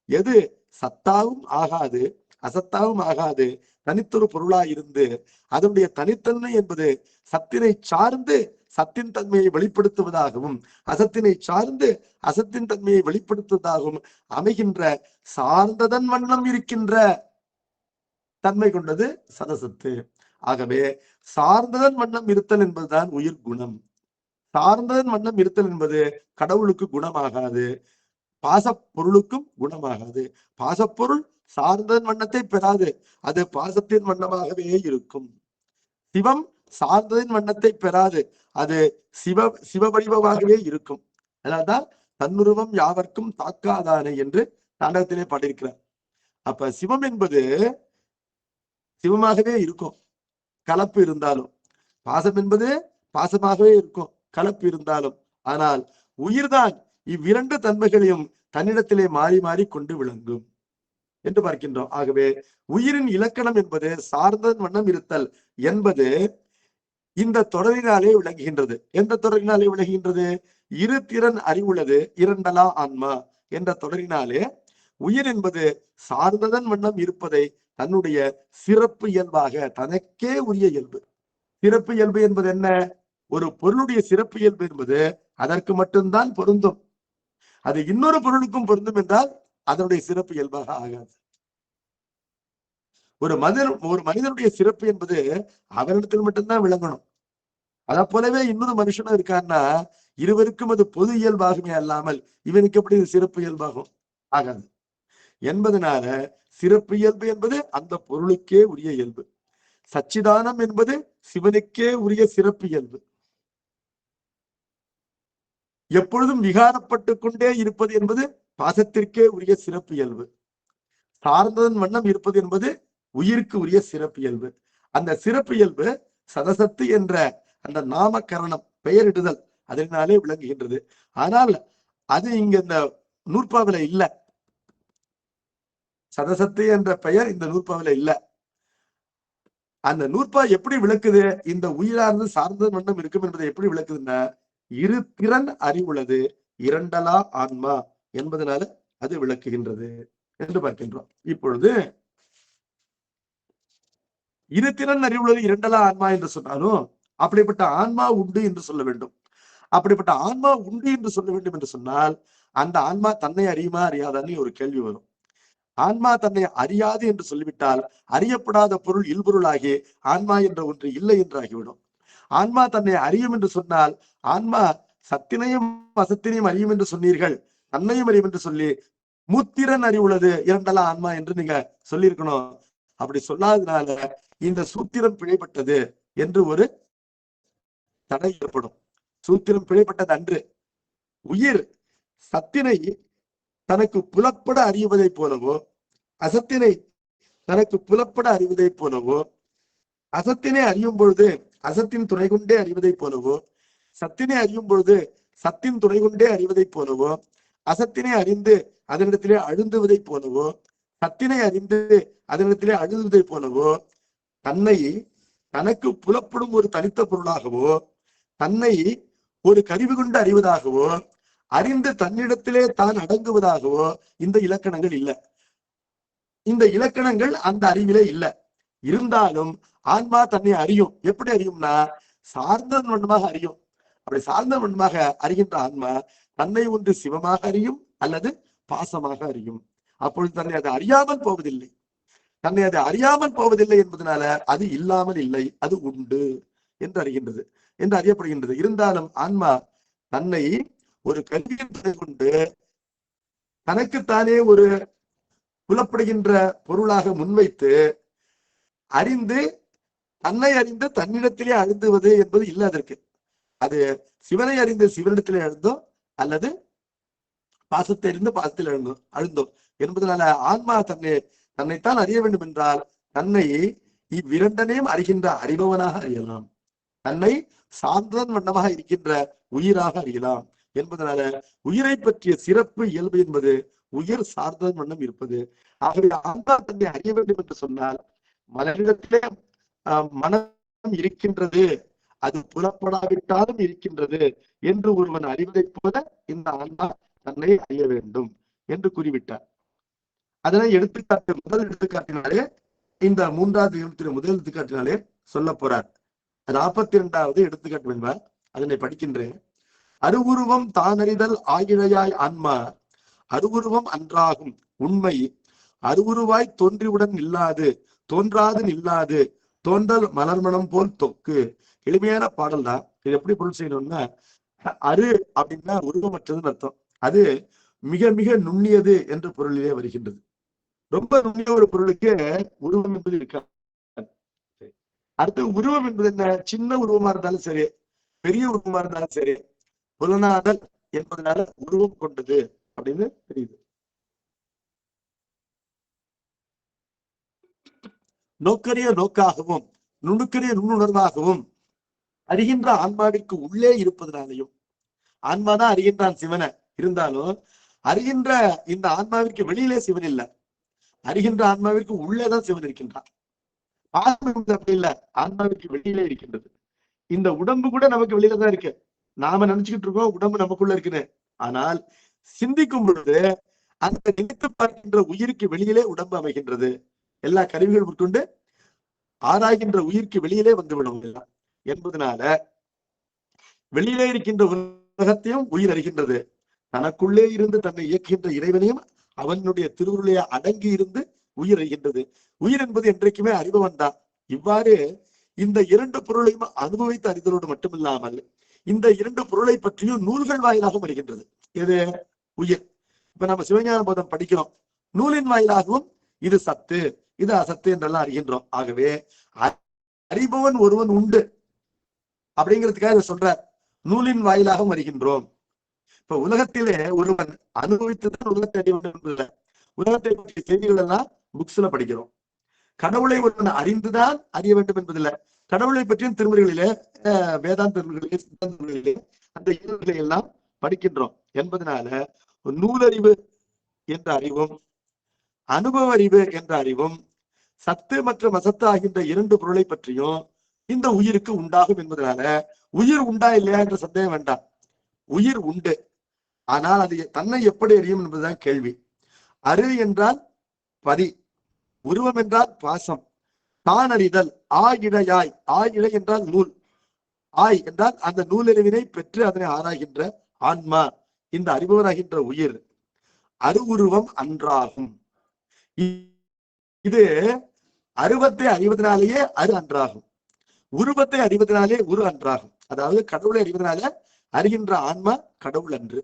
எது சத்தாவும் ஆகாது அசத்தாவும் ஆகாது தனித்தொரு பொருளாய் இருந்து அதனுடைய தனித்தன்மை என்பது சத்தினை சார்ந்து சத்தின் தன்மையை வெளிப்படுத்துவதாகவும் அசத்தினை சார்ந்து அசத்தின் தன்மையை வெளிப்படுத்துவதாகவும் அமைகின்ற சார்ந்ததன் வண்ணம் இருக்கின்ற தன்மை கொண்டது சதசத்து. ஆகவே சார்ந்ததன் வண்ணம் இருத்தல் என்பதுதான் உயிர் குணம். சார்ந்ததன் வண்ணம் இருத்தல் என்பது கடவுளுக்கு குணமாகாது, பாசப்பொருளுக்கும் குணமாகாது. பாசப்பொருள் சார்ந்ததன் வண்ணத்தை பெறாது, அது பாசத்தின் வண்ணமாகவே இருக்கும். சிவம் சார்ந்ததின் வண்ணத்தை பெறாது, அது சிவ வடிவமாகவே இருக்கும். அதனால்தான் தன்னுருவம் யாவர்க்கும் தாக்காதானே என்று தாண்டகத்திலே பாடியிருக்கிறார். அப்ப சிவம் என்பது சிவமாகவே இருக்கும், கலப்பு இருந்தாலும். பாசம் என்பது பாசமாகவே இருக்கும், கலப்பு இருந்தாலும். ஆனால் உயிர்தான் இவ்விரண்டு தன்மைகளையும் தன்னிடத்திலே மாறி மாறி கொண்டு விளங்கும் என்று பார்க்கின்றோம். ஆகவே உயிரின் இலக்கணம் என்பது சார்ந்ததன் வண்ணம் இருத்தல் என்பது இந்த தொடரினாலே விளங்குகின்றது. எந்த தொடரினாலே விளங்குகின்றது? இரு திறன் அறிவுள்ளது இரண்டலா ஆன்மா என்ற தொடரினாலே உயிர் என்பது சார்ந்ததன் வண்ணம் இருப்பதை தன்னுடைய சிறப்பு இயல்பாக, தனக்கே உரிய இயல்பு. சிறப்பு இயல்பு என்பது என்ன? ஒரு பொருளுடைய சிறப்பு இயல்பு என்பது அதற்கு மட்டும்தான் பொருந்தும். அது இன்னொரு பொருளுக்கும் பொருந்தும் என்றால் அதனுடைய சிறப்பு இயல்பாக ஆகாது. ஒரு மனிதனுடைய சிறப்பு என்பது அவரிடத்தில் மட்டும்தான் விளங்கணும். அதை போலவே இன்னொரு மனுஷனும் இருக்கான்னா இருவருக்கும் அது பொது இயல்பாகுமே அல்லாமல் இவனுக்கு எப்படி சிறப்பு இயல்பாகும்? ஆகாது என்பதனால சிறப்பு இயல்பு என்பது அந்த பொருளுக்கே உரிய இயல்பு. சச்சிதானம் என்பது சிவனுக்கே உரிய சிறப்பு இயல்பு. எப்பொழுதும் விகாரப்பட்டு கொண்டே இருப்பது என்பது பாசத்திற்கே உரிய சிறப்பு இயல்பு. சார்ந்ததன் வண்ணம் இருப்பது என்பது உயிருக்கு உரிய சிறப்பு இயல்பு. அந்த சிறப்பு இயல்பு சதசத்து என்ற அந்த நாமகரணம், பெயரிடுதல், அதனாலே விளங்குகின்றது. ஆனால் அது இங்க இந்த நூற்பாவில இல்ல. சதசத்து என்ற பெயர் இந்த நூற்பாவில இல்ல. அந்த நூற்பா எப்படி விளக்குது? இந்த உயிரானது சார்ந்ததன் வண்ணம் இருக்கும் என்பதை எப்படி விளக்குதுன்னா, இரு திறன் அறிவுள்ளது இரண்டலா ஆன்மா என்பதனால அது விளக்குகின்றது என்று பார்க்கின்றோம். இப்பொழுது இரு திறன் அறிவுள்ளது இரண்டலா ஆன்மா என்று சொன்னாலும் அப்படிப்பட்ட ஆன்மா உண்டு என்று சொல்ல வேண்டும். அப்படிப்பட்ட ஆன்மா உண்டு என்று சொல்ல வேண்டும் என்று சொன்னால் அந்த ஆன்மா தன்னை அறியுமா அறியாதான்னு ஒரு கேள்வி வரும். ஆன்மா தன்னை அறியாது என்று சொல்லிவிட்டால் அறியப்படாத பொருள் இல்பொருளாகி ஆன்மா என்ற ஒன்று இல்லை என்று ஆகிவிடும். ஆன்மா தன்னை அறியும் என்று சொன்னால் ஆன்மா சத்தினையும் அசத்தினையும் அறியும் என்று சொன்னீர்கள், தன்னையும் அறியும் என்று சொல்லி மூத்திறன் அறிவுள்ளது இரண்டலா ஆன்மா என்று நீங்க சொல்லியிருக்கணும். அப்படி சொல்லாததுனால இந்த சூத்திரம் பிழைப்பட்டது என்று ஒரு தடை ஏற்படும். சூத்திரம் பிழைப்பட்டது அன்று. உயிர் சத்தினை தனக்கு புலப்பட அறிவதை போலவோ, அசத்தினை தனக்கு புலப்பட அறிவதை போலவோ, அசத்தினை அறியும் பொழுது அசத்தின் துணை கொண்டே அறிவதை போலவோ, சத்தினை அறியும் பொழுது சத்தின் துணை கொண்டே அறிவதைப் போலவோ, அசத்தினை அறிந்து அதனிடத்திலே அழுந்துவதைப் போலவோ, சத்தினை அறிந்து அதனிடத்திலே அழுதுவதைப் போலவோ, தன்னை தனக்கு புலப்படும் ஒரு தனித்த பொருளாகவோ, தன்னை ஒரு கருவி கொண்டு அறிவதாகவோ, அறிந்து தன்னிடத்திலே தான் அடங்குவதாகவோ இந்த இலக்கணங்கள் இல்லை. இந்த இலக்கணங்கள் அந்த அறிவிலே இல்லை. இருந்தாலும் ஆன்மா தன்னை அறியும். எப்படி அறியும்னா சார்ந்த வண்ணமாக அறியும். அப்படி சார்ந்த வண்ணமாக அறிகின்ற ஆன்மா தன்னை ஒன்று சிவமாக அறியும் அல்லது பாசமாக அறியும். அப்பொழுது தன்னை அதை அறியாமல் போவதில்லை. தன்னை அதை அறியாமல் போவதில்லை என்பதனால அது இல்லாமல் இல்லை, அது உண்டு என்று அறிகின்றது, என்று அறியப்படுகின்றது. இருந்தாலும் ஆன்மா தன்னை ஒரு கல்வியை கொண்டு தனக்குத்தானே ஒரு புலப்படுகின்ற பொருளாக முன்வைத்து அறிந்து தன்னை அறிந்து தன்னிடத்திலே அழுந்துவது என்பது இல்லை. அதற்கு அது சிவனை அறிந்து சிவனிடத்திலே அழுந்தோம் அல்லது பாசத்தை அறிந்து பாசத்தில் அழுந்தோம் என்பதனால ஆன்மா தன்னைத்தான் அறிய வேண்டும் என்றால் தன்னை இவ்விரண்டனையும் அறிகின்ற அறிபவனாக அறியலாம், தன்னை சார்ந்ததன் வண்ணமாக இருக்கின்ற உயிராக அறியலாம் என்பதனால உயிரை பற்றிய சிறப்பு இயல்பு என்பது உயிர் சார்ந்ததன் வண்ணம் இருப்பது. ஆகவே ஆன்மா தன்னை அறிய வேண்டும் என்று சொன்னால் மனிதத்திலே மனம் இருக்கின்றது, அது புலப்படாவிட்டாலும் இருக்கின்றது என்று ஒருவன் அறிவதைப் போல இந்த ஆன்மா தன்னை அறிய வேண்டும் என்று கூறிவிட்டார். அதனை எடுத்துக்காட்டு முதல் எடுத்துக்காட்டினாலே இந்த மூன்றாவது முதல் எடுத்துக்காட்டினாலே சொல்ல போறார். 42வது எடுத்துக்காட்டு என்பார். அதனை படிக்கின்றேன். அருவுருவம் தானறிதல் ஆகிழையாய் ஆன்மா அருவுருவம் அன்றாகும் உண்மை அருவுருவாய் தோன்றிவுடன் இல்லாது தோன்றாது நில்லாது தோன்றல் மலர்மணம் போல் தொக்கு. எளிமையான பாடல் தான். இது எப்படி பொருள் செய்யணும்னா, அரு அப்படின்னா உருவமற்றதுன்னு அர்த்தம். அது மிக மிக நுண்ணியது என்ற பொருளிலே வருகின்றது. ரொம்ப நுண்ணிய ஒரு பொருளுக்கு உருவம் என்பது இருக்கா. அடுத்து உருவம் என்பது என்ன? சின்ன உருவமா இருந்தாலும் சரி, பெரிய உருவமா இருந்தாலும் சரி, புலனாதல் என்பதனால உருவம் கொண்டது அப்படின்னு தெரியுது. நோக்கரிய நோக்காகவும் நுணுக்கரிய நுண்ணுணர்வாகவும் அறிகின்ற ஆன்மாவிற்கு உள்ளே இருப்பதனாலையும், ஆன்மாதான் அறிகின்றான் சிவனை, இருந்தாலும் அறிகின்ற இந்த ஆன்மாவிற்கு வெளியிலே சிவன் இல்லை, அறிகின்ற ஆன்மாவிற்கு உள்ளேதான் சிவன் இருக்கின்றான். ஆன்மா அப்படி இல்லை, ஆன்மாவிற்கு வெளியிலே இருக்கின்றது. இந்த உடம்பு கூட நமக்கு வெளியில தான் இருக்கு. நாம நினைச்சுக்கிட்டு இருக்கோம் உடம்பு நமக்குள்ள இருக்குன்னு. ஆனால் சிந்திக்கும் பொழுது அந்த நினைத்து பார்க்கின்ற உயிருக்கு வெளியிலே உடம்பு அமைகின்றது. எல்லா கருவிகள் உட்கொண்டு ஆராய்கின்ற உயிருக்கு வெளியிலே வந்துவிடும் என்பதனால வெளியிலே இருக்கின்ற உலகத்தையும் உயிர் அறிகின்றது. தனக்குள்ளே இருந்து தன்னை இயக்குகின்ற இறைவனையும் அவனுடைய திருவுருளைய அடங்கி இருந்து உயிர் அறிகின்றது. உயிர் என்பது என்றைக்குமே அறிபவன் தான். இவ்வாறு இந்த இரண்டு பொருளையும் அனுபவித்து அறிதலோடு மட்டுமில்லாமல் இந்த இரண்டு பொருளை பற்றியும் நூல்கள் வாயிலாகவும் அறிகின்றது. இது உயிர். இப்ப நம்ம சிவஞான போதம் படிக்கிறோம், நூலின் வாயிலாகவும் இது சத்து இது அசத்து என்றெல்லாம் அறிகின்றோம். ஆகவே அறிபவன் ஒருவன் உண்டு அப்படிங்கிறதுக்காக இதை சொல்ற. நூலின் வாயிலாகவும் அறிகின்றோம். இப்ப உலகத்திலே ஒருவன் அனுபவித்துதான் உலகத்தை அறிய வேண்டும் இல்லை. உலகத்தை பற்றிய செய்திகள் எல்லாம் புக்ஸ்ல படிக்கிறோம். கடவுளை ஒருவன் அறிந்துதான் அறிய வேண்டும் என்பதில்லை. கடவுளை பற்றியும் திருமுறைகளிலே வேதாந்த திருமுறைகளிலே சித்தாந்த திருமுறைகளிலே அந்த இயல்புகளை எல்லாம் படிக்கின்றோம் என்பதனால நூலறிவு என்ற அறிவும் அனுபவ அறிவு என்ற அறிவும் சத்து மற்றும் அசத்து ஆகின்ற இரண்டு பொருளை பற்றியும் இந்த உயிருக்கு உண்டாகும் என்பதனால உயிர் உண்டா இல்லையா என்ற சந்தேகம் வேண்டாம். உயிர் உண்டு. ஆனால் அது தன்னை எப்படி அறியும் என்பதுதான் கேள்வி. அரு என்றால் பதி, உருவம் என்றால் பாசம், தான் அறிதல், ஆயிழையாய், ஆயிழை என்றால் நூல், ஆய் என்றால் அந்த நூலறிவினை பெற்று அதனை ஆராய்கின்ற ஆன்மா, இந்த அறிபவராகின்ற உயிர். அருவுருவம் அன்றாகும். இது அருவத்தை அறிவதனாலேயே அரு அன்றாகும், உருவத்தை அறிவதனாலே உரு அன்றாகும். அதாவது கடவுளை அறிவதனால அறிகின்ற ஆன்மா கடவுள் அன்று.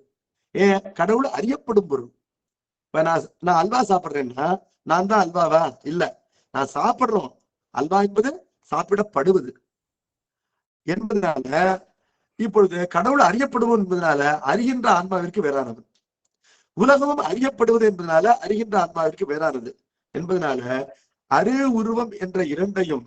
ஏன்? கடவுள் அறியப்படும் பொருள். இப்ப நான் அல்வா சாப்பிடுறேன்னா நான் தான் அல்வாவா? இல்ல, நான் சாப்பிடுறோம். அல்வா என்பது சாப்பிடப்படுவது என்பதனால இப்பொழுது கடவுள் அறியப்படுவோம் என்பதனால அறிகின்ற ஆன்மாவிற்கு வேறானது. உலகமும் அறியப்படுவது என்பதனால அறிகின்ற ஆன்மாவிற்கு வேறானது என்பதனால அரு உருவம் என்ற இரண்டையும்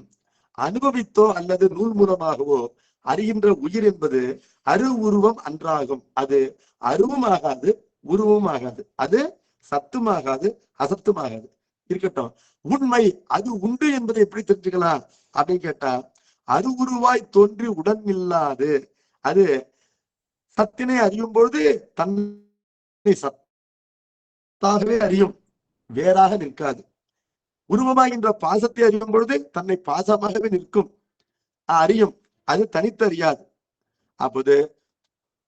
அனுபவித்தோ அல்லது நூல் மூலமாகவோ அறிகின்ற உயிர் என்பது அரு உருவம் அன்றாகும். அது அருவும் ஆகாது, உருவம் ஆகாது, அது சத்துமாகாது, அசத்துமாகாது. இருக்கட்டும். உண்மை அது உண்டு என்பதை எப்படி தெரிஞ்சுக்கலாம் அப்படின்னு கேட்டா, அது உருவாய் தோன்றி உடன் இல்லாது அது சத்தினை அறியும் பொழுது தன்னை சத்தாகவே அறியும், வேறாக நிற்காது. உருவமாகின்ற பாசத்தை அறியும் பொழுது தன்னை பாசமாகவே நிற்கும், அறியும், அது தனித்து அறியாது. அப்போது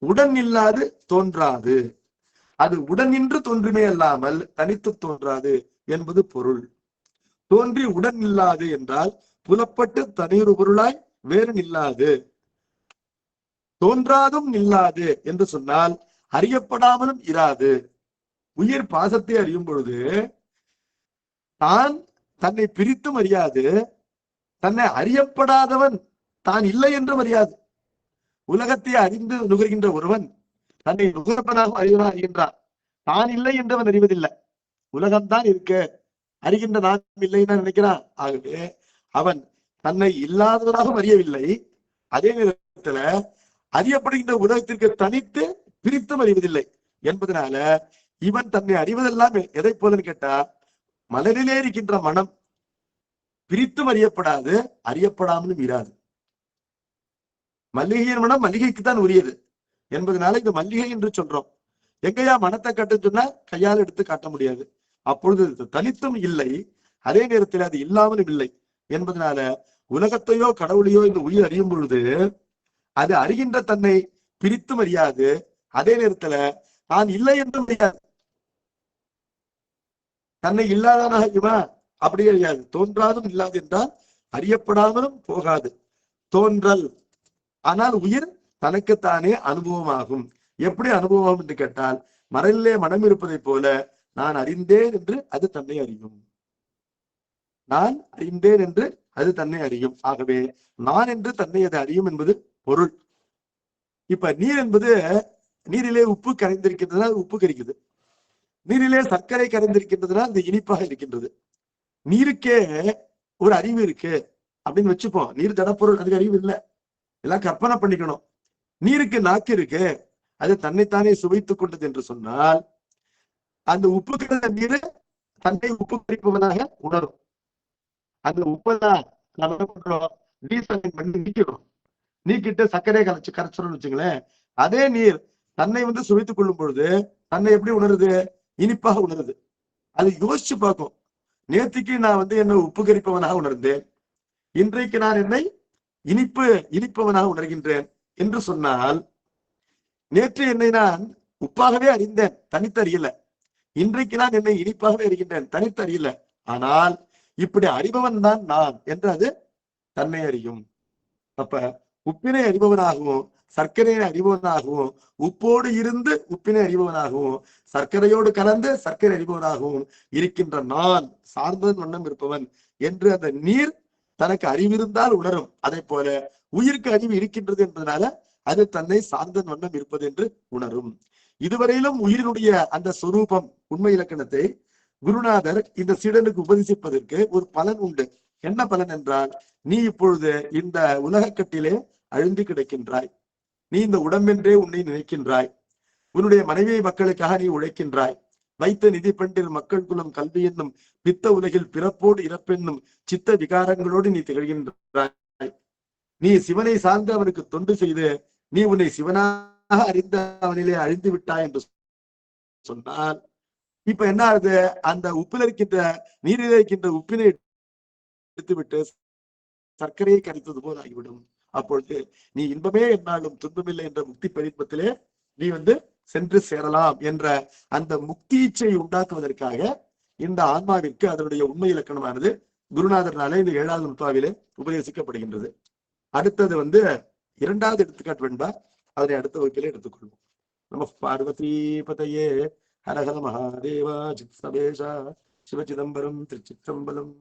உடன் இல்லாது தோன்றாது, அது உடன் நின்று தோன்றுமே அல்லாமல் தனித்து தோன்றாது என்பது பொருள். தோன்றி உடன் இல்லாது என்றால் புலப்பட்டு தனியொரு பொருளாய் வேறு நில்லாது. தோன்றாதும் நில்லாது என்று சொன்னால் அறியப்படாமலும் இராது. உயிர் பாசத்தை அறியும் பொழுது தான் தன்னை பிரித்தும் அறியாது, தன்னை அறியப்படாதவன் தான் இல்லை என்றும் அறியாது. உலகத்தை அறிந்து நுகர்கின்ற ஒருவன் தன்னை நுகர்ப்பனாக அறிகின்றான், தான் இல்லை என்றவன் அறிவதில்லை. உலகம்தான் இருக்க, அறிகின்ற நான் இல்லைன்னு நினைக்கிறான். ஆகவே அவன் தன்னை இல்லாதவனாகவும் அறியவில்லை, அதே நேரத்துல அறியப்படுகின்ற உலகத்திற்கு தனித்து பிரித்தும் அறிவதில்லை என்பதனால இவன் தன்னை அறிவதெல்லாம் எதை போலன்னு கேட்டா, மலரிலே இருக்கின்ற மனம் பிரித்தும் அறியப்படாது, அறியப்படாமலும் இராது. மல்லிகையின் மனம் மல்லிகைக்குத்தான் உரியது என்பதனால இந்த மல்லிகை என்று சொல்றோம். எங்கயா மனத்தை காட்டுன்னு சொன்னா கையால் எடுத்து காட்ட முடியாது. அப்பொழுது தனித்தும் இல்லை, அதே நேரத்தில் அது இல்லாமலும் இல்லை என்பதனால உலகத்தையோ கடவுளையோ இந்த உயிர் அறியும் பொழுது அது அறிகின்ற தன்னை பிரித்தும் அறியாது, அதே நேரத்துல தான் இல்லை என்றும் அறியாது. தன்னை இல்லாதவனாக அப்படி அறியாது. தோன்றாதும் இல்லாது என்றால் அறியப்படாமலும் போகாது. தோன்றல், ஆனால் உயிர் தனக்குத்தானே அனுபவமாகும். எப்படி அனுபவம் என்று கேட்டால், மரலிலே மனம் இருப்பதை போல நான் அறிந்தேன் என்று அது தன்னை அறியும். நான் அறிந்தேன் என்று அது தன்னை அறியும். ஆகவே நான் என்று தன்னை அது அறியும் என்பது பொருள். இப்ப நீர் என்பது, நீரிலே உப்பு கரைந்திருக்கின்றதுனால் உப்பு கரிக்குது, நீரிலே சர்க்கரை கரைந்திருக்கின்றதுனால் அது இனிப்பாக இருக்கின்றது. நீருக்கே ஒரு அறிவு இருக்கு அப்படின்னு வச்சுப்போம். நீர் ஜடப்பொருள், அதுக்கு அறிவு இல்லை, எல்லாம் கற்பனை பண்ணிக்கணும். நீருக்கு நாக்கு இருக்கு, அது தன்னைத்தானே சுவைத்துக் கொண்டது என்று சொன்னால் அந்த உப்பு கலந்த நீர் தன்னை உப்பு கரிப்பவனாக உணரும். அந்த உப்பெல்லாம் நம்ம என்ன பண்றோம், டீசலிங் பண்ணி நீக்கிறோம். நீக்கிட்டு சர்க்கரையை கரைச்சிடணும்னு வச்சுங்களேன். அதே நீர் தன்னை சுவைத்துக் கொள்ளும் பொழுது தன்னை எப்படி உணருது, இனிப்பாக உணருது. அது யோசிச்சு பார்க்கும். நேற்றுக்கு நான் என்ன உப்பு கரிப்பவனாக உணர்ந்தேன், இன்றைக்கு நான் என்னை இனிப்பவனாக உணர்கின்றேன் என்று சொன்னால், நேற்று என்னை நான் உப்பாகவே அறிந்தேன், தனித்து அறியல. இன்றைக்கு நான் என்னை இனிப்பாகவே அறிகின்றேன், தனித்து அறியல. ஆனால் இப்படி அறிபவன் தான் நான் என்று அது தன்னை அறியும். அப்ப உப்பினை அறிபவனாகவும் சர்க்கரையை அறிபவனாகவும், உப்போடு இருந்து உப்பினை அறிபவனாகவும் சர்க்கரையோடு கலந்து சர்க்கரை அறிபவனாகவும் இருக்கின்ற நான் சார்ந்ததன் வண்ணம் இருப்பவன் என்று அந்த நீர் தனக்கு அறிவிருந்தால் உணரும். அதே போல உயிருக்கு அறிவு இருக்கின்றது என்பதனால அது தன்னை சார்ந்ததன் வண்ணம் இருப்பது என்று உணரும். இதுவரையிலும் உயிரினுடைய அந்த சொரூபம், உண்மை இலக்கணத்தை குருநாதர் இந்த சீடனுக்கு உபதேசிப்பதற்கு ஒரு பலன் உண்டு. என்ன பலன் என்றால், நீ இப்பொழுது இந்த உலகக்கட்டிலே அழிந்து கிடக்கின்றாய், நீ இந்த உடம்பென்றே உன்னை நினைக்கின்றாய், உன்னுடைய மனைவி மக்களுக்காக நீ உழைக்கின்றாய், வைத்த நிதி பண்டில் மக்கள் குலம் கல்வி என்னும் பித்த உலகில் பிறப்போடு இறப்பென்னும் சித்த விகாரங்களோடு நீ திகழ்கின்றாய். நீ சிவனை சார்ந்து அவனுக்கு தொண்டு செய்து நீ உன்னை சிவனாக அறிந்த அவனிலே அழிந்து விட்டாய் என்று சொன்னால், இப்ப என்ன ஆகுது, அந்த உப்பில் இருக்கின்ற நீரில் இருக்கின்ற உப்பினை எடுத்துவிட்டு சர்க்கரையை கரைத்தது போல் ஆகிவிடும். அப்பொழுது நீ இன்பமே என்னாலும் துன்பமில்லை என்ற முக்தி பரிபத்திலே நீ சென்று சேரலாம் என்ற அந்த முக்தி இச்சை உண்டாக்குவதற்காக இந்த ஆன்மாவிற்கு அதனுடைய உண்மை இலக்கணமானது குருநாதர்னாலே இந்த 7வது நுட்பாவிலே உபதேசிக்கப்படுகின்றது. அடுத்தது இரண்டாவது எடுத்துக்காட்டு வெண்பா, அதனை அடுத்த வகுப்பிலே எடுத்துக்கொள்வோம். நம பார்வதி பதையே ஹரஹர மகாதேவா சித் சபேஷா சிவ சிதம்பரம் திருச்சிற்றம்பலம்.